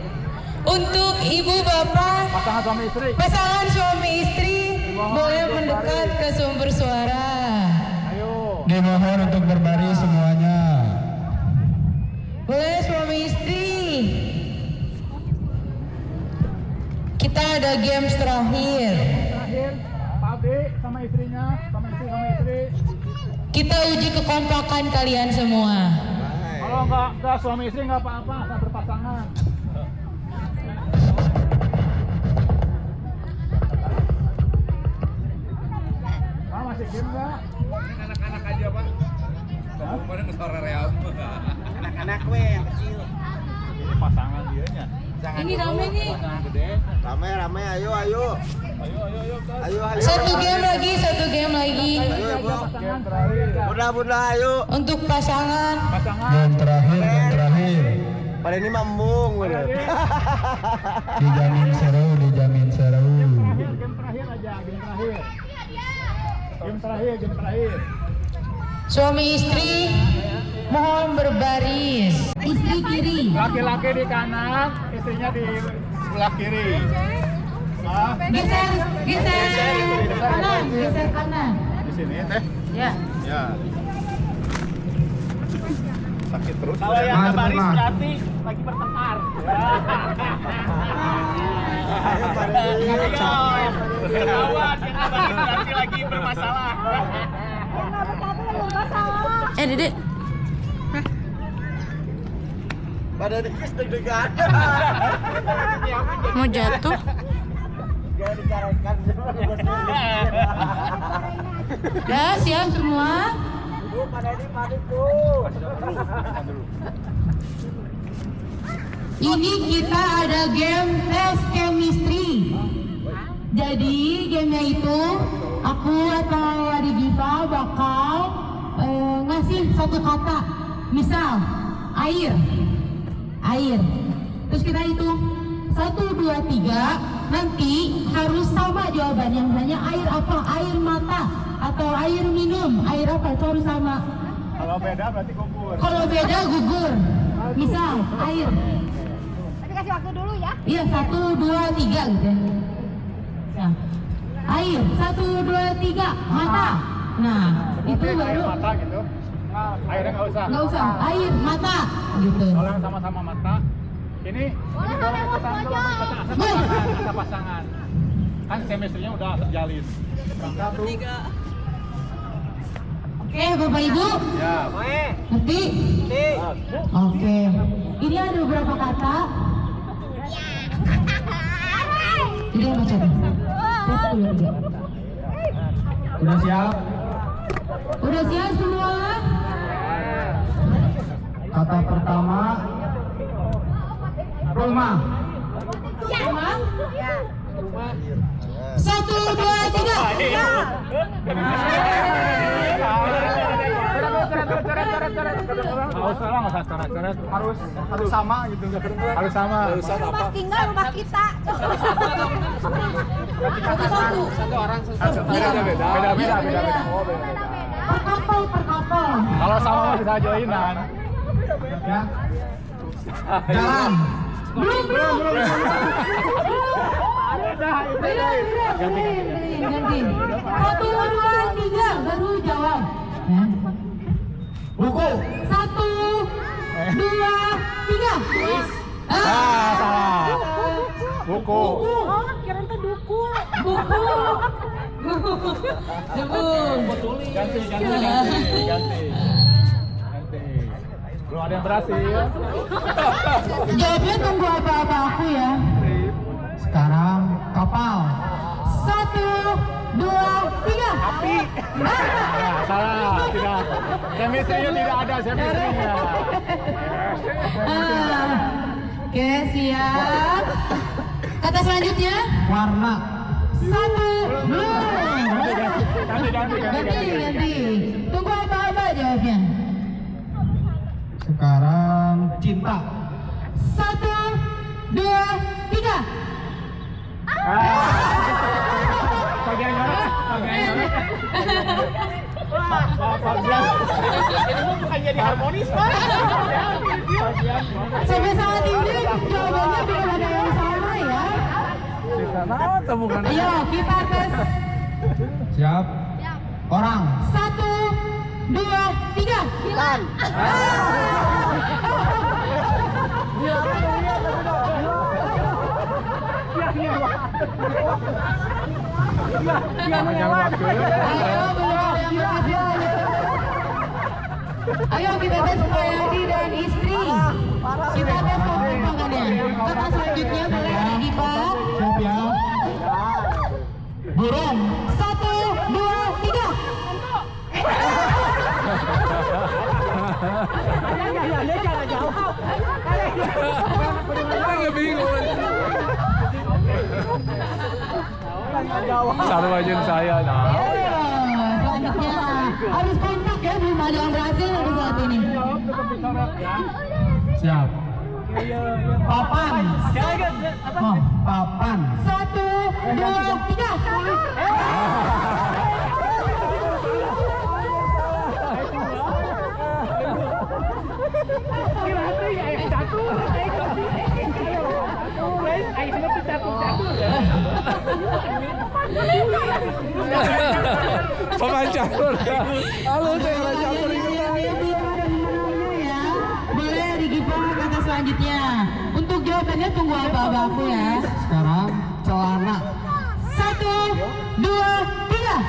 [SPEAKER 7] untuk ibu bapak
[SPEAKER 3] Pasangan suami istri.
[SPEAKER 7] pasangan suami istri Boleh mendekat ke sumber suara.
[SPEAKER 4] Dimohon untuk berbaris semuanya.
[SPEAKER 7] Boleh suami istri. Kita ada games terakhir.
[SPEAKER 3] Pak B sama istrinya, sama istri.
[SPEAKER 7] Kita uji kekompakan kalian semua.
[SPEAKER 3] Kalau enggak suami istri enggak apa-apa, asal berpasangan. Masih game enggak?
[SPEAKER 1] Anak-anak aja pak. Kemarin ke suara real.
[SPEAKER 3] Anak-anak yang kecil. Ini pasangan dianya.
[SPEAKER 7] Ini rame nih.
[SPEAKER 3] Pasangan gede.
[SPEAKER 6] Rame, ayo. Ayo.
[SPEAKER 7] Satu game lagi.
[SPEAKER 6] Ayo, Ibu.
[SPEAKER 3] Game terakhir.
[SPEAKER 6] Bunda, ayo.
[SPEAKER 7] Untuk pasangan.
[SPEAKER 4] Game terakhir.
[SPEAKER 6] Pada ini mambung udah.
[SPEAKER 4] Dijamin seru.
[SPEAKER 3] Game terakhir aja, game terakhir.
[SPEAKER 7] Suami istri mohon berbaris. Istri kiri.
[SPEAKER 3] Laki-laki di kanan, istrinya di sebelah kiri.
[SPEAKER 7] Geser kanan.
[SPEAKER 3] Di sini teh.
[SPEAKER 7] Ya.
[SPEAKER 3] Ya. Sakit terus. Kalau yang nggak baris berarti lagi bertengkar. Ketahuan yang nggak baris berarti lagi bermasalah.
[SPEAKER 7] Dedek.
[SPEAKER 6] Pada deg-degan.
[SPEAKER 7] Mau jatuh.
[SPEAKER 6] Jangan dicarekan.
[SPEAKER 7] Ya, siap semua.
[SPEAKER 6] Pada ini panik tuh.
[SPEAKER 7] Ini kita ada game tes chemistry. Jadi gamenya itu aku atau Adi Giva bakal ngasih satu kata. Misal air. Terus kita hitung 1, 2, 3. Nanti harus sama jawabannya. Misalnya air apa? Air mata atau air minum? Air apa? Itu harus sama.
[SPEAKER 3] Kalau beda berarti gugur.
[SPEAKER 7] Kalau beda gugur. Misal air.
[SPEAKER 5] Tapi kasih waktu dulu ya.
[SPEAKER 7] Iya 1, 2, 3 gitu ya. Nah, air 1, 2, 3 mata. Nah itu
[SPEAKER 3] Air
[SPEAKER 7] baru.
[SPEAKER 3] mata gitu. Nah, airnya nggak usah.
[SPEAKER 7] Nggak usah air mata gitu.
[SPEAKER 3] Kalau yang sama-sama mata, ini asa pasangan. Kan semesternya udah terjalin. Satu.
[SPEAKER 7] Oke Bapak Ibu.
[SPEAKER 3] Ya.
[SPEAKER 7] Ngerti? Oke. Ini ada beberapa kata. Ini yang baca deh. 1, 2, 3.
[SPEAKER 4] Udah siap?
[SPEAKER 7] Udah siap semua?
[SPEAKER 4] Kata pertama, rumah.
[SPEAKER 7] Rumah? 1, 2, 3.
[SPEAKER 3] Nggak usah lah, nggak usah coret-coret. Harus sama gitu. Harus sama.
[SPEAKER 5] Rumah tinggal rumah kita.
[SPEAKER 3] Beda.
[SPEAKER 7] Perkapal.
[SPEAKER 3] Kalau sama mah bisa joinan.
[SPEAKER 4] Ya. Jalan.
[SPEAKER 7] Belum. Ganti. 1, 2, 3 baru jawab.
[SPEAKER 4] Buku.
[SPEAKER 7] 1, 2, 3.
[SPEAKER 3] Salah. Buku.
[SPEAKER 5] Oh, kirain tuh duku.
[SPEAKER 7] Buku.
[SPEAKER 3] Ganti. Belum ada yang berhasil.
[SPEAKER 7] Jawabnya tunggu apa-apa aku ya.
[SPEAKER 4] Sekarang kapal.
[SPEAKER 7] 1, 2, 3.
[SPEAKER 3] Api. Salah, tidak. Chemistry-nya tidak ada chemistry-nya.
[SPEAKER 7] Oke, siap. Kata selanjutnya.
[SPEAKER 4] Warna.
[SPEAKER 7] 1, belum.
[SPEAKER 3] Ganti.
[SPEAKER 7] Tunggu apa-apa jawabnya.
[SPEAKER 4] Sekarang cinta.
[SPEAKER 7] 1, 2, 3.
[SPEAKER 3] Bagian nyorot. Ini bukan jadi harmonis, Pak.
[SPEAKER 7] Sampai saat ini jawabannya belum ada yang sama ya.
[SPEAKER 3] Bukan.
[SPEAKER 7] Ayo kita tes
[SPEAKER 4] Siap. Orang.
[SPEAKER 7] 1, 2, 3.
[SPEAKER 5] Bilan.
[SPEAKER 7] Ayo kita tes Mulyadi dan istri. Kita tes kekompakannya. Kata selanjutnya boleh digibat.
[SPEAKER 4] Siap ya. Burung.
[SPEAKER 7] 1, 2, 3.
[SPEAKER 1] Kita nggak bingung. Sarwajin saya, nah.
[SPEAKER 7] Selanjutnya harus kompak ya, belum ada yang berhasil untuk saat ini.
[SPEAKER 4] Siap.
[SPEAKER 3] Papan.
[SPEAKER 4] Oh, papan.
[SPEAKER 7] 1, 2, 3.
[SPEAKER 1] Pemain catur. Halo, saya pemain catur
[SPEAKER 7] Ya, boleh digibat kata selanjutnya. Untuk jawabannya tunggu abah-abahku ya.
[SPEAKER 4] Sekarang celana.
[SPEAKER 7] 1, 2, 3.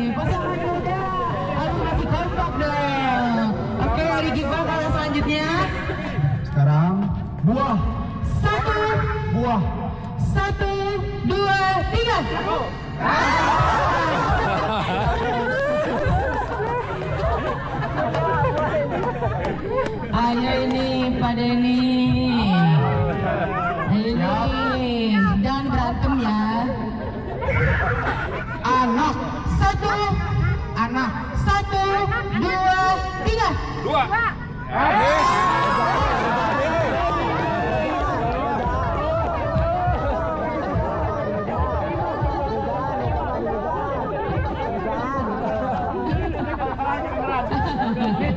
[SPEAKER 7] Pasangan muda harus masih kompak dong. Oke, digibat kata selanjutnya.
[SPEAKER 4] Sekarang buah.
[SPEAKER 7] 1,
[SPEAKER 4] Buah.
[SPEAKER 7] 1, 2, 3. Ayo ini Pak Denny. Ini jangan berantem ya.
[SPEAKER 4] Anak.
[SPEAKER 7] 1,
[SPEAKER 4] Anak.
[SPEAKER 7] 1, 2, 3.
[SPEAKER 1] Dua.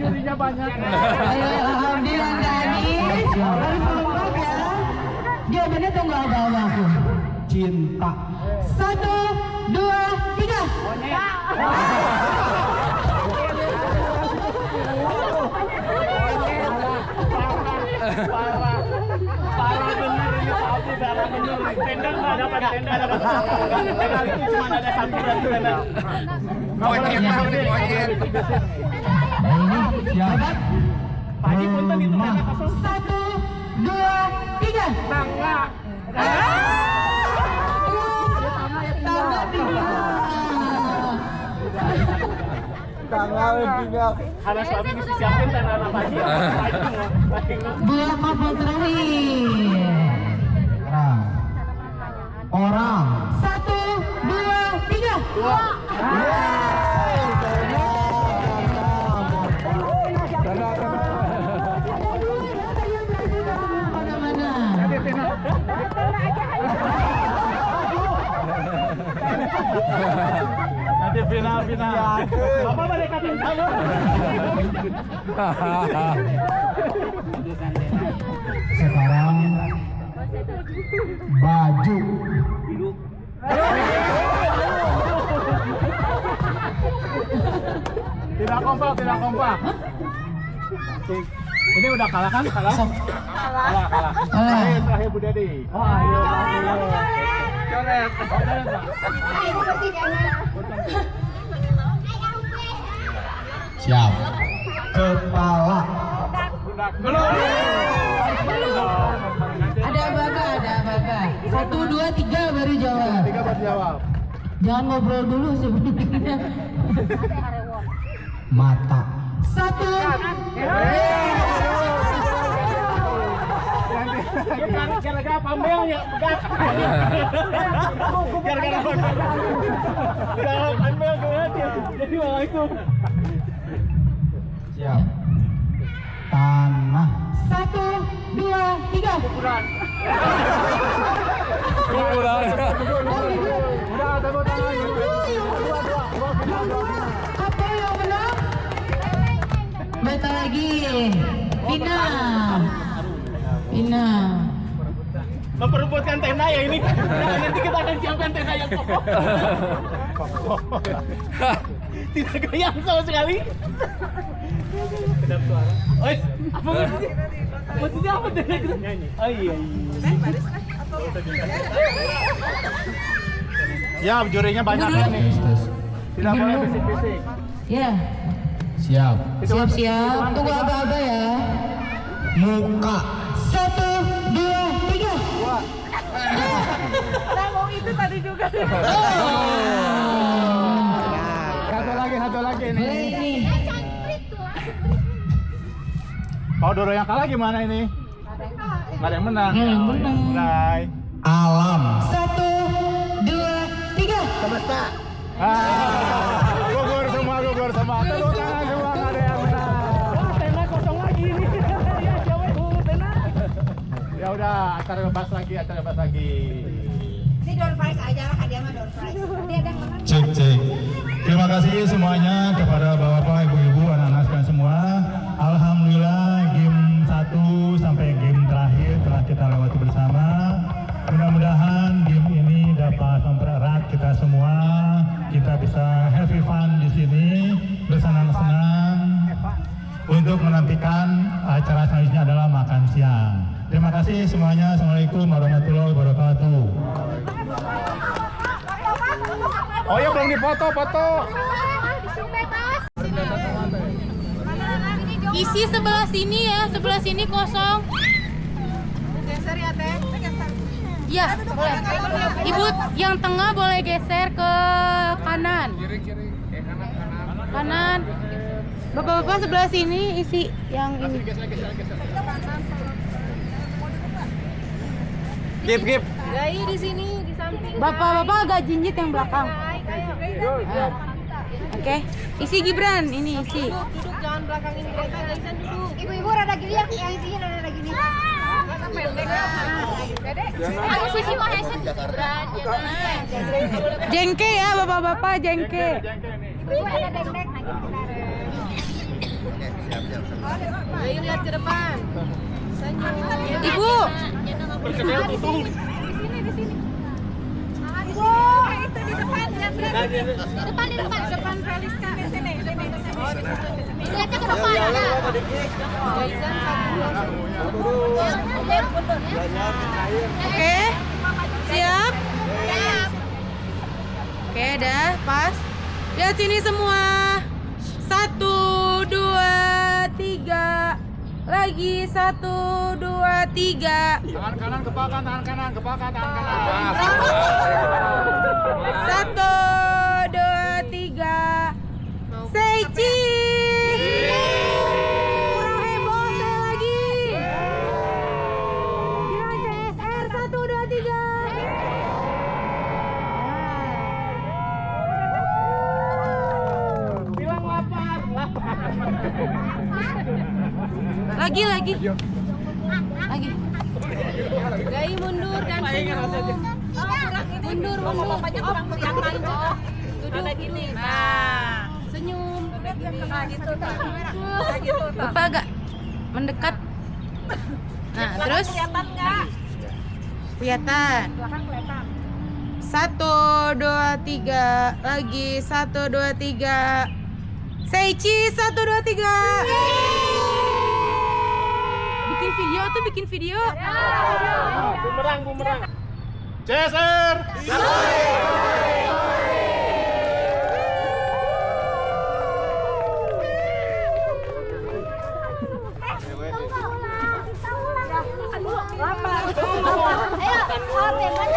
[SPEAKER 3] Jurinya banyak.
[SPEAKER 7] Ayo alhamdulillah tadi harus kompak ya. Jawabannya tunggu abah-abahku.
[SPEAKER 4] Cinta.
[SPEAKER 7] 1, 2, 3.
[SPEAKER 3] Parah bener ini Pak Abdi, parah bener. Tenda nggak dapat, tenda dapat. Tenda itu cuma ada sambutan tenda.
[SPEAKER 1] Monyet, monyet.
[SPEAKER 4] Nah ini siap.
[SPEAKER 3] Pak Haji punten itu tenda kosong.
[SPEAKER 7] 1, 2, 3.
[SPEAKER 3] Tangga.
[SPEAKER 7] Tambah 3.
[SPEAKER 6] Tanggal tinggal.
[SPEAKER 3] Karena suami mesti siapin tenda anak Pak Haji. Pak Haji
[SPEAKER 7] Buah mahfud terakhir.
[SPEAKER 4] Sekarang. Orang.
[SPEAKER 7] 1, 2, 3. Mana-mana.
[SPEAKER 3] nanti final. Bapak balik katin kamu.
[SPEAKER 4] Sekarang baju.
[SPEAKER 3] Tidak kompak. Ini udah kalah kan? Kalah. Terakhir Bu Dedi. Oh, ayo. Coret.
[SPEAKER 4] Siap. Kepala.
[SPEAKER 7] Ada baga. 1, 2, 3 baru jawab.
[SPEAKER 6] 3 baru jawab.
[SPEAKER 7] Jangan ngobrol dulu sebelumnya.
[SPEAKER 4] Mata.
[SPEAKER 7] 1.
[SPEAKER 3] Gara-gara pamelnya pegat. Gara-gara pamel pegat. Jadi malah itu.
[SPEAKER 4] Siap. Tanah.
[SPEAKER 7] 1, 2, 3.
[SPEAKER 1] Ukuran.
[SPEAKER 6] Udah, tepuk tangan.
[SPEAKER 7] Bentar lagi. Pina.
[SPEAKER 3] Memperebutkan tenda ya ini. Nah, nanti kita akan siapkan tenda yang kokoh. Tidak goyang sama sekali. Kedap suara. Oi, apa maksudnya? Maksudnya apa tenda itu? Oh iya.
[SPEAKER 4] Ya, jurinya banyak nih. Tidak boleh bisik-bisik.
[SPEAKER 7] Ya.
[SPEAKER 4] Siap.
[SPEAKER 7] Siap-siap. Tunggu aba-aba ya.
[SPEAKER 4] Muka.
[SPEAKER 7] 1, 2, 3.
[SPEAKER 2] Nah, mau itu tadi juga.
[SPEAKER 4] Satu lagi nih.
[SPEAKER 7] Ini.
[SPEAKER 4] Kalau Doro yang kalah gimana ini? Nggak ada yang menang.
[SPEAKER 7] Yang menang.
[SPEAKER 4] Mulai. Alam.
[SPEAKER 7] 1, 2, 3.
[SPEAKER 6] Semesta.
[SPEAKER 4] Gugur semua. Tepuk tangan semua, nggak ada yang menang.
[SPEAKER 3] Wah, tenda kosong lagi ini. Ya, cewek tenda.
[SPEAKER 4] Ya udah, acara bebas lagi.
[SPEAKER 2] Ini door prize aja lah, hadiah mah door prize. Nanti ada yang menang.
[SPEAKER 4] Cek. Terima kasih semuanya kepada bapak-bapak, ibu-ibu, anak-anak sekalian semua. Alhamdulillah game 1 sampai game terakhir telah kita lewati bersama. Mudah-mudahan game ini dapat mempererat kita semua. Kita bisa happy fun di sini, bersenang-senang untuk menantikan acara selanjutnya adalah makan siang. Terima kasih semuanya. Assalamualaikum warahmatullahi wabarakatuh. Oh ya, belum dipoto.
[SPEAKER 5] Isi sebelah sini ya, sebelah sini kosong.
[SPEAKER 2] Geser ya, Teh. Geser.
[SPEAKER 5] Ya, boleh. Ibu yang tengah boleh geser ke kanan. Kanan. Bapak-bapak sebelah sini isi yang ini.
[SPEAKER 6] Gip.
[SPEAKER 2] Gai di sini, di samping.
[SPEAKER 5] Bapak-bapak agak jinjit yang belakang. Oke, isi Gibran, ini isi.
[SPEAKER 2] Duduk jangan belakangin mereka, Gaisan duduk. Ibu-ibu rada gini yang isinya rada gini. Pendek. Dede.
[SPEAKER 5] Aku sisi mau headset Gibran. Jengke ya, bapak-bapak jengke.
[SPEAKER 2] Ibu ada dendek nah gitu. Ayo lihat ke depan. Senyum.
[SPEAKER 5] Ibu.
[SPEAKER 3] Berkedel tutung.
[SPEAKER 2] Di sini. Ibu, itu di depan, lihat.
[SPEAKER 5] Di depan.
[SPEAKER 2] Depan Feliska. Di sini.
[SPEAKER 5] Lihatnya ke depan.
[SPEAKER 2] Gaisan
[SPEAKER 5] Oke. Siap? Oke, dah, pas. Lihat sini semua. 1, 2, 3. Lagi 1, 2, 3.
[SPEAKER 4] Tangan kanan kepakan, tangan kanan.
[SPEAKER 5] 1, 2, 3. Say cheese. Kurang heboh sekali lagi. Giliran CSR 1, 2, 3.
[SPEAKER 3] Bilang lapar.
[SPEAKER 5] Lagi.
[SPEAKER 2] Gai mundur dan senyum. Mundur. Bapaknya kurang yang lain. Duduk gini. Nah, senyum. Nah, gitu.
[SPEAKER 5] Bapak agak mendekat. Nah, terus
[SPEAKER 2] Kelihatan enggak?
[SPEAKER 5] kelihatan.
[SPEAKER 2] Belakang kelihatan.
[SPEAKER 5] 1, 2, 3. Lagi 1, 2, 3. Say cheese 1, 2, 3. Bikin video.
[SPEAKER 3] Bumerang.
[SPEAKER 4] CSR.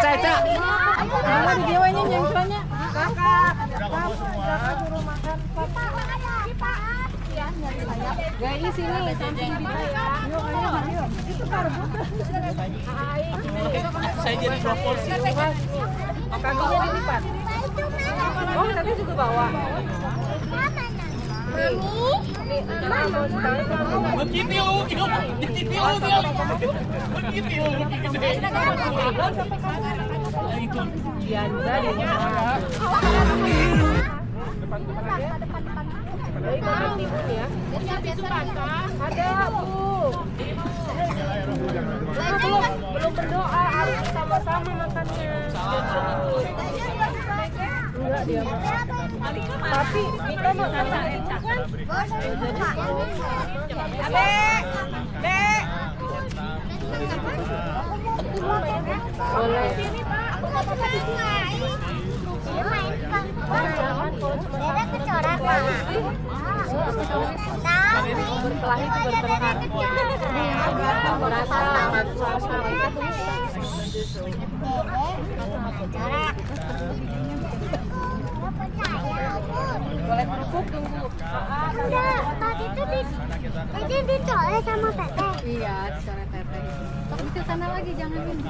[SPEAKER 6] Caca.
[SPEAKER 2] Mana videonya nyengsonya? Kakak.
[SPEAKER 4] Suruh
[SPEAKER 2] makan. Gai sini samping Dita ya. Ayo. Itu karbu.
[SPEAKER 3] Saya jadi proporsi.
[SPEAKER 2] Kakinya dilipat. Oh, tadi juga bawa.
[SPEAKER 3] Begitu.
[SPEAKER 2] Dianda dia.
[SPEAKER 5] Depan.
[SPEAKER 2] Dari Taman Timun ya. Ada Bu. Belum berdoa, harus sama-sama makannya. Enggak dia mah. Tapi kita makan itu kan. Dek. Boleh.
[SPEAKER 5] Aku mau pakai main. Main kecorak Pak.
[SPEAKER 2] Berkelahi itu bertengkar. Merasa boleh kerupuk tunggu.
[SPEAKER 5] Enggak, tadi tuh dicolek sama Teteh.
[SPEAKER 2] Iya, dicoret teteh. Tapi ke sana lagi, jangan ini.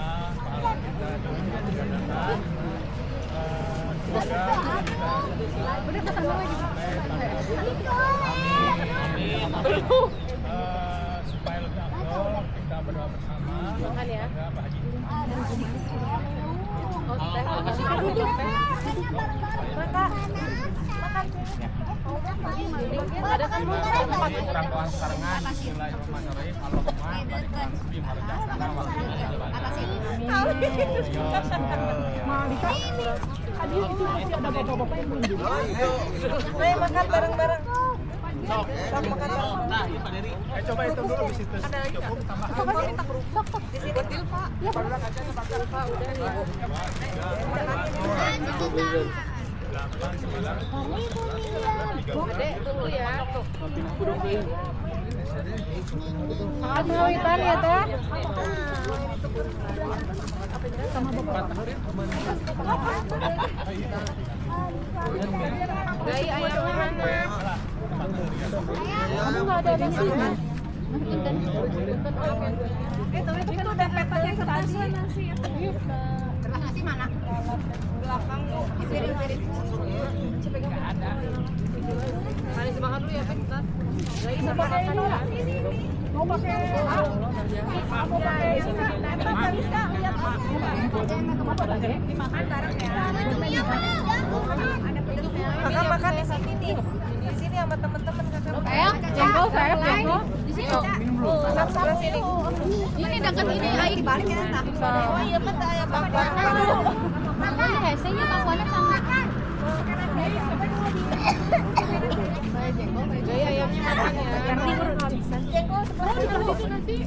[SPEAKER 2] Udah ke sana lagi. Belum.
[SPEAKER 4] Supaya lebih afdol, kita berdoa bersama.
[SPEAKER 2] Makan ya. Oh, teh. Ada kan
[SPEAKER 1] Kurang doa sesarengan. Bismillahirrahmanirrahim. Allahumma barik fi ma razaqtana wa
[SPEAKER 2] Malika. Aduh, itu masih ada bapak-bapak yang belum juga. Ayo makan bareng-bareng. Sok makan bareng.
[SPEAKER 3] Nah, Pak Dery. Coba itu dulu di situ. Cukup tambahan.
[SPEAKER 2] Minta kerupuk. Di sini deal, Pak. Ya, Pak. Udah nih. Dek, tunggu ya. Makan mawitan ya, Teh. Sama bapak. Gai, ayamnya mana? Kamu nggak ada di sini. Itu udah petanya ke tadi. Terus nasi mana? Belakang di piring-piring. Nggak ada. Manis makan dulu ya, bentar. Gai sama makan ya. Mau pakai mau pakai bisa lihat dimakan bareng ya. Kakak makan di sini nih. Di sini sama teman-teman kakak. Jengkol, jengkol. Di sini. Minum sebelah sini. Ini dekat ini air balik ya. Oh iya betul ya Bang. Makanya hesenya kawannya sama. Gaya ayamnya makan ya. Yang timur habisan. Jengkol sebelah situ nanti.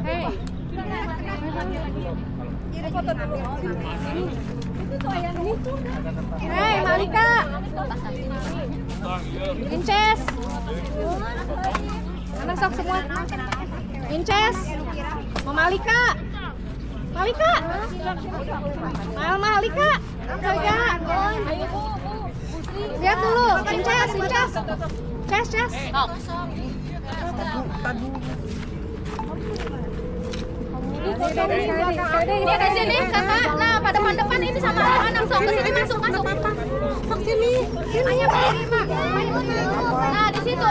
[SPEAKER 2] Hei. Foto dulu. Hei Malika. Inces. Mana sok semua? Inces. Malika. Malika. Malika. Jaga. Lihat dulu. Inces. Ces. Oh. Ini ke sini kakak. Nah pada depan ini sama anak sok ke sini masuk. Sok sini. Ayam berdiri Pak. Nah di situ.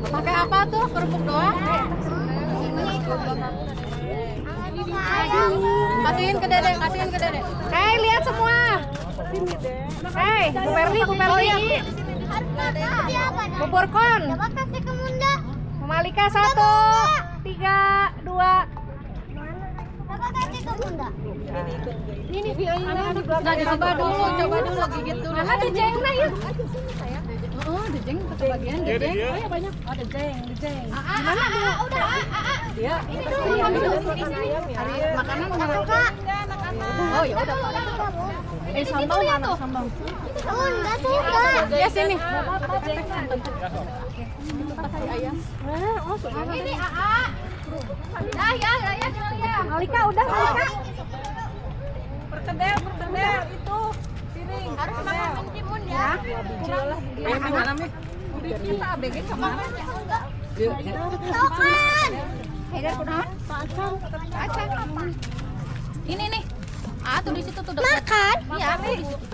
[SPEAKER 2] Pakai apa tuh? Kerupuk doang? Kasihin ke Dede. Hei lihat semua. Hei Bu Perli. Bubur kon.
[SPEAKER 5] Kasih ke Bunda.
[SPEAKER 2] Malika 1, 3, 2.
[SPEAKER 5] Coba kasih ke Bunda.
[SPEAKER 2] Ini coba dulu gigit dulu. Ada jengnya ya. Oh, ada jeng satu bagian, ada jeng. Oh ya banyak. Oh, ada jeng. Gimana dia?
[SPEAKER 5] Udah.
[SPEAKER 2] Dia. Ini dulu ambil ayam ya. Makanan mana Kak? Oh, ya udah. Sambal mana sambal?
[SPEAKER 5] Enggak suka.
[SPEAKER 2] Ya sini. Ayam. Oh, suka.
[SPEAKER 5] Ini AA. Nah, ya.
[SPEAKER 2] Malika udah Malika. Perkedel itu piring.
[SPEAKER 5] Harus makan mentimun ya.
[SPEAKER 2] Gimana Mi? Kita ABG kemana?
[SPEAKER 5] Tokan. Haidar kunaon?
[SPEAKER 2] Acang. Ini nih. Ah, tuh di situ tuh dekat.
[SPEAKER 5] Makan?
[SPEAKER 2] Iya, tuh di situ.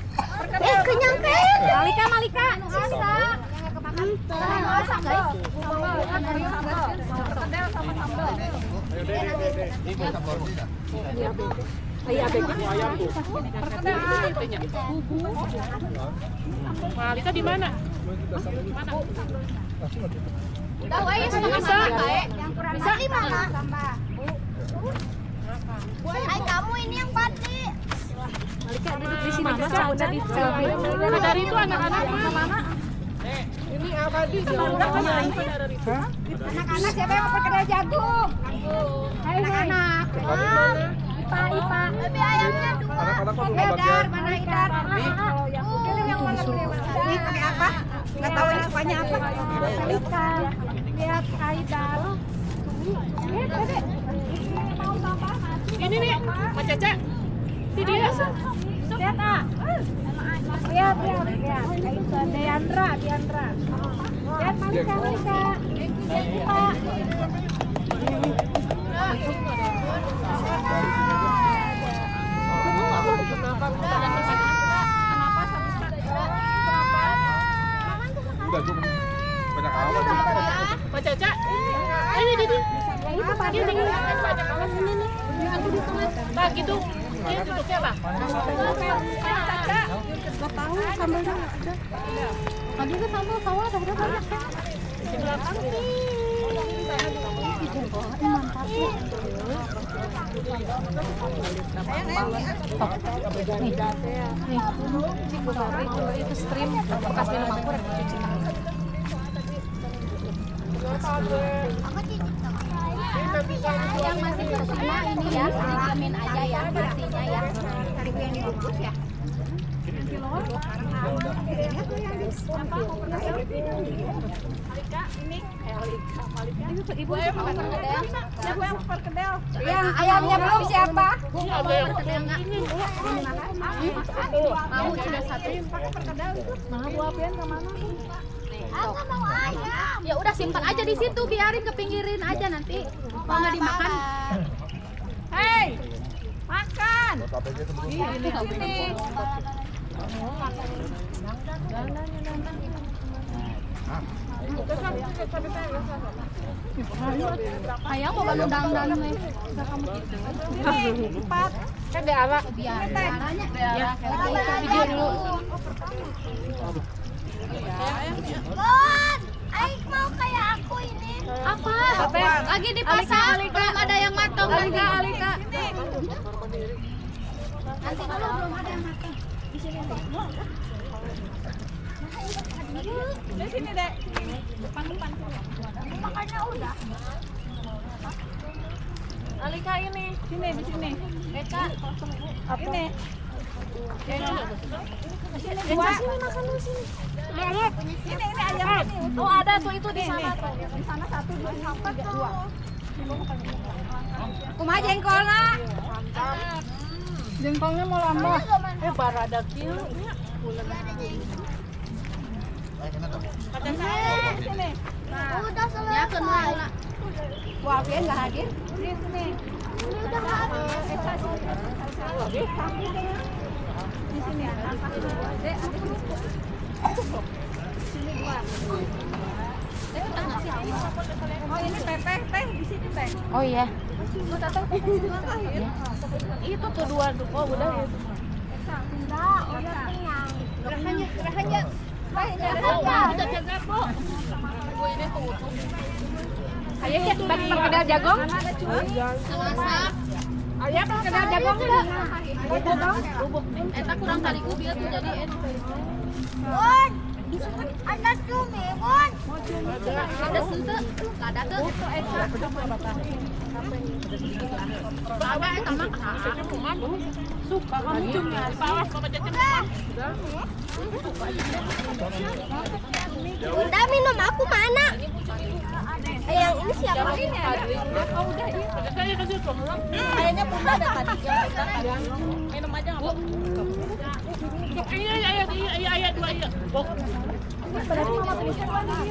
[SPEAKER 5] Kenyang kan?
[SPEAKER 2] Malika. Asa.
[SPEAKER 5] Masak guys.
[SPEAKER 2] Perkedel sama sambal. Iya, ayam tuh. Perkedel itunya. Malika di mana?
[SPEAKER 5] Udah, wes,
[SPEAKER 2] Bisa.
[SPEAKER 5] yang kurang tadi mana? Hai, kamu ini yang pati.
[SPEAKER 2] Malika duduk di sini. Udah di dari itu anak-anak mana? Ini abadi.
[SPEAKER 5] Anak-anak siapa yang mau perkedel jagung? Hai, anak. Ipa. Tapi ayamnya 2. Hidar, mana Hidar? Pilih yang mana? Ini pakai apa? Nggak tahu ini sukanya apa. Malika. Lihat Hidar.
[SPEAKER 2] Ini nih, Mas Caca. Ini dia.
[SPEAKER 5] Lihat, ah. Lihat. Itu Diandra. Lihat Malika. Ipa.
[SPEAKER 6] Banyak amat.
[SPEAKER 2] Mas Caca. Ini dia.
[SPEAKER 5] Itu padi ini.
[SPEAKER 2] Banyak amat ini nih. Aku di tengah. Nah, gitu. Ini duduknya lah.
[SPEAKER 5] Caca. Gak tahu sambalnya ada. Tadi itu sambal sawah ada banyak kan?
[SPEAKER 2] Di belakang.
[SPEAKER 5] Mantap ya.
[SPEAKER 2] Itu stream bekas minum aku udah cuci tangan.
[SPEAKER 5] Yang masih bersama ini ya, dijamin aja ya bersihnya ya. Terigu yang dibungkus ya.
[SPEAKER 2] Ibu yang perkedel.
[SPEAKER 5] Siapa yang perkedel? Yang ayamnya belum siapa?
[SPEAKER 2] Ada yang perkedel enggak?
[SPEAKER 5] Mau cuma satu. Pakai perkedel itu.
[SPEAKER 2] Nah, buahin ke mana?
[SPEAKER 5] Aku mau ayam.
[SPEAKER 8] Ya udah simpan aja di situ, biarin ke pinggirin aja nanti. Kalau nggak dimakan.
[SPEAKER 5] Hei, makan.
[SPEAKER 2] Ini.
[SPEAKER 8] Ayam mau kan undang-undang nih.
[SPEAKER 5] Empat.
[SPEAKER 2] Kan ada ala.
[SPEAKER 8] Biaranya.
[SPEAKER 2] Ya, video dulu.
[SPEAKER 5] Bon, Aik mau kayak aku ini.
[SPEAKER 8] Apa? Lagi dipasang, belum ada yang matang nanti.
[SPEAKER 5] Alika. Nanti dulu belum ada yang matang. Di sini deh. Di sini deh. Depan. Makannya udah.
[SPEAKER 2] Alika ini. Sini di sini.
[SPEAKER 5] Eka.
[SPEAKER 2] Ini.
[SPEAKER 5] Sini makan dulu sini. Ini ayam ini.
[SPEAKER 8] Oh ada tuh itu di sana tuh.
[SPEAKER 5] Di sana 1, 2, 3, 4. Kumaha jengkolna?
[SPEAKER 2] Jengkolnya mau lama. Barada kieu.
[SPEAKER 5] Sini.
[SPEAKER 8] Udah selesai. Ya kenal lah.
[SPEAKER 5] Wah, Fian nggak hadir? Sini.
[SPEAKER 8] Ini udah habis.
[SPEAKER 5] Di sini ya. Sini gua. Oh ini teh di sini teh.
[SPEAKER 8] Oh iya.
[SPEAKER 5] Lu datang ke sini akhir.
[SPEAKER 2] Itu tuh dua. Oh udah ya.
[SPEAKER 5] Enggak, udah kenyang. Gerahannya.
[SPEAKER 2] Bisa jaga, Bu. Bu ini tuh.
[SPEAKER 5] Ayo ya, bagi perkedel jagung.
[SPEAKER 8] Selasa.
[SPEAKER 5] Ayo perkedel jagung enggak?
[SPEAKER 8] Bubuk. Eta kurang taliku biar tuh jadi enak.
[SPEAKER 5] Bun, ada cumi, Bun.
[SPEAKER 8] Ada sente, nggak ada tuh. Ada eta mah.
[SPEAKER 2] Suka kamu cumi. Awas Bapak Caca.
[SPEAKER 5] Bunda minum aku mana? Yang ini siapa? Ini ada.
[SPEAKER 2] Oh udah ini. Saya kasih pulang.
[SPEAKER 5] Kayaknya Bunda ada tadi.
[SPEAKER 2] Minum aja nggak, Bu? Iya, dua iya. Oh.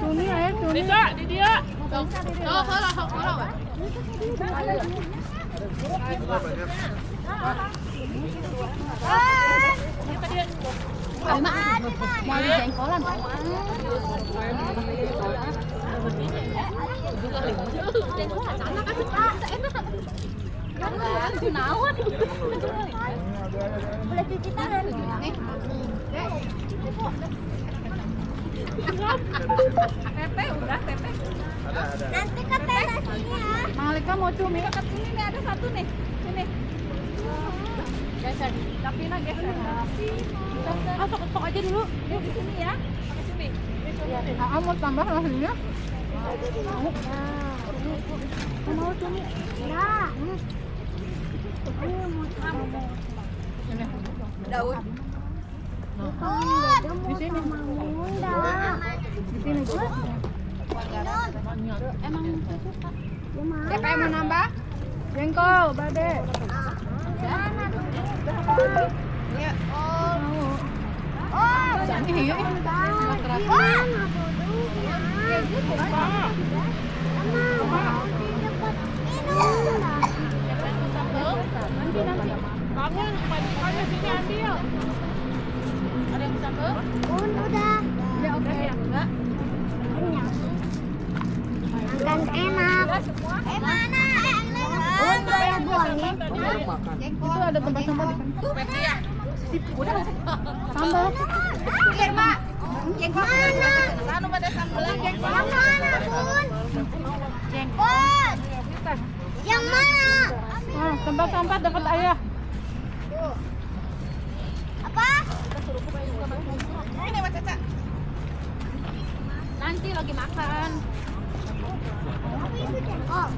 [SPEAKER 5] Cumi aja, cumi.
[SPEAKER 2] Di dia.
[SPEAKER 8] Oh, hola. Mau di jengkolan.
[SPEAKER 5] Jengkolan,
[SPEAKER 8] Naon.
[SPEAKER 5] Boleh cuci tangan. Nih.
[SPEAKER 2] Tepe udah tepe.
[SPEAKER 5] Nanti ke tenasinya.
[SPEAKER 2] Malika mau cumi ke sini nih ada satu nih. Sini. Geser. Tapi nah geser.
[SPEAKER 8] Ah, sok aja dulu.
[SPEAKER 2] Di sini ya. Pakai sini.
[SPEAKER 8] Ah, mau tambah langsungnya.
[SPEAKER 5] Mau cumi? Ya.
[SPEAKER 2] Daun.
[SPEAKER 5] Di sini.
[SPEAKER 8] Di sini juga. Emang suka.
[SPEAKER 2] Siapa yang mau nambah? Jengkol, bade. Ya.
[SPEAKER 5] Oh,
[SPEAKER 8] Ini yuk.
[SPEAKER 2] Kamu sini ambil.
[SPEAKER 8] Ada yang sambal?
[SPEAKER 5] udah.
[SPEAKER 2] Ya oke. Enggak.
[SPEAKER 5] Makan enak. Mana? Udah ya buangin.
[SPEAKER 8] Itu ada tempat sampah di sana.
[SPEAKER 2] Udah.
[SPEAKER 8] Sambal.
[SPEAKER 2] Iya, Mak. Jengkol.
[SPEAKER 5] Mana?
[SPEAKER 2] Sanu pada sambelan jengkol.
[SPEAKER 5] Yang mana, Bun? Jengkol. Yang mana?
[SPEAKER 8] Ah, tempat sampah dekat ayah.
[SPEAKER 5] Apa?
[SPEAKER 2] Ini Mas Caca.
[SPEAKER 8] Nanti lagi makan.
[SPEAKER 5] Oh.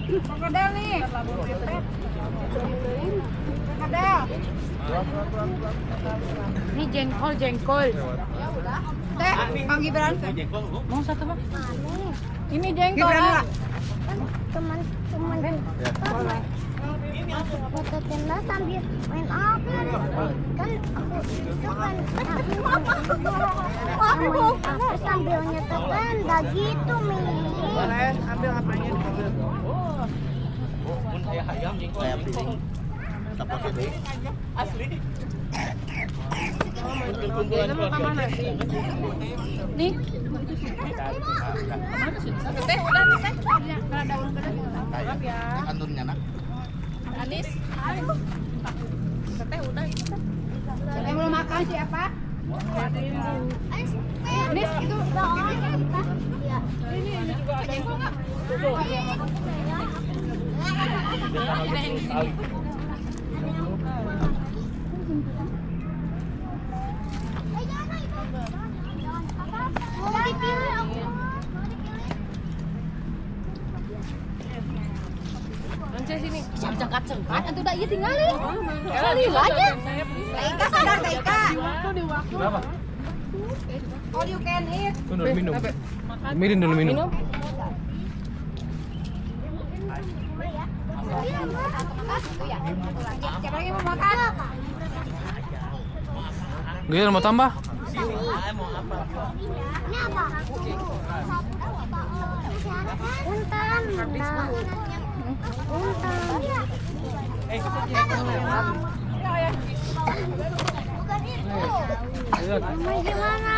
[SPEAKER 2] Krokodil nih. Krokodil.
[SPEAKER 8] Ini jengkol.
[SPEAKER 2] Teh, Bang Gibran.
[SPEAKER 8] Mau satu, Bang?
[SPEAKER 2] Ini jengkol. Gibran,
[SPEAKER 5] Teman-teman foto tenda sambil main apa? Kan aku itu kan aku sambil nyetok tenda gitu Mi.
[SPEAKER 3] Boleh ambil apanya?
[SPEAKER 6] Kayak piring. Tak pakai deh.
[SPEAKER 8] Nih.
[SPEAKER 2] Teh udah nih teh.
[SPEAKER 6] Kayak kantornya nak.
[SPEAKER 2] Anis. Teh udah itu teh. Siapa yang belum makan siapa? Anis itu. Ini juga ada jengkol enggak?
[SPEAKER 5] Mau dipilih aku.
[SPEAKER 2] Nanti sini.
[SPEAKER 8] Cengkat. Itu udah iya tinggalin.
[SPEAKER 2] Kali aja. Taika sadar Taika.
[SPEAKER 1] Berapa?
[SPEAKER 2] All you can eat.
[SPEAKER 1] Itu dulu minum. Mirin dulu minum.
[SPEAKER 2] Siapa lagi mau makan?
[SPEAKER 1] Gue mau tambah.
[SPEAKER 5] Ini apa? Untan. Bukan itu. Mama gimana?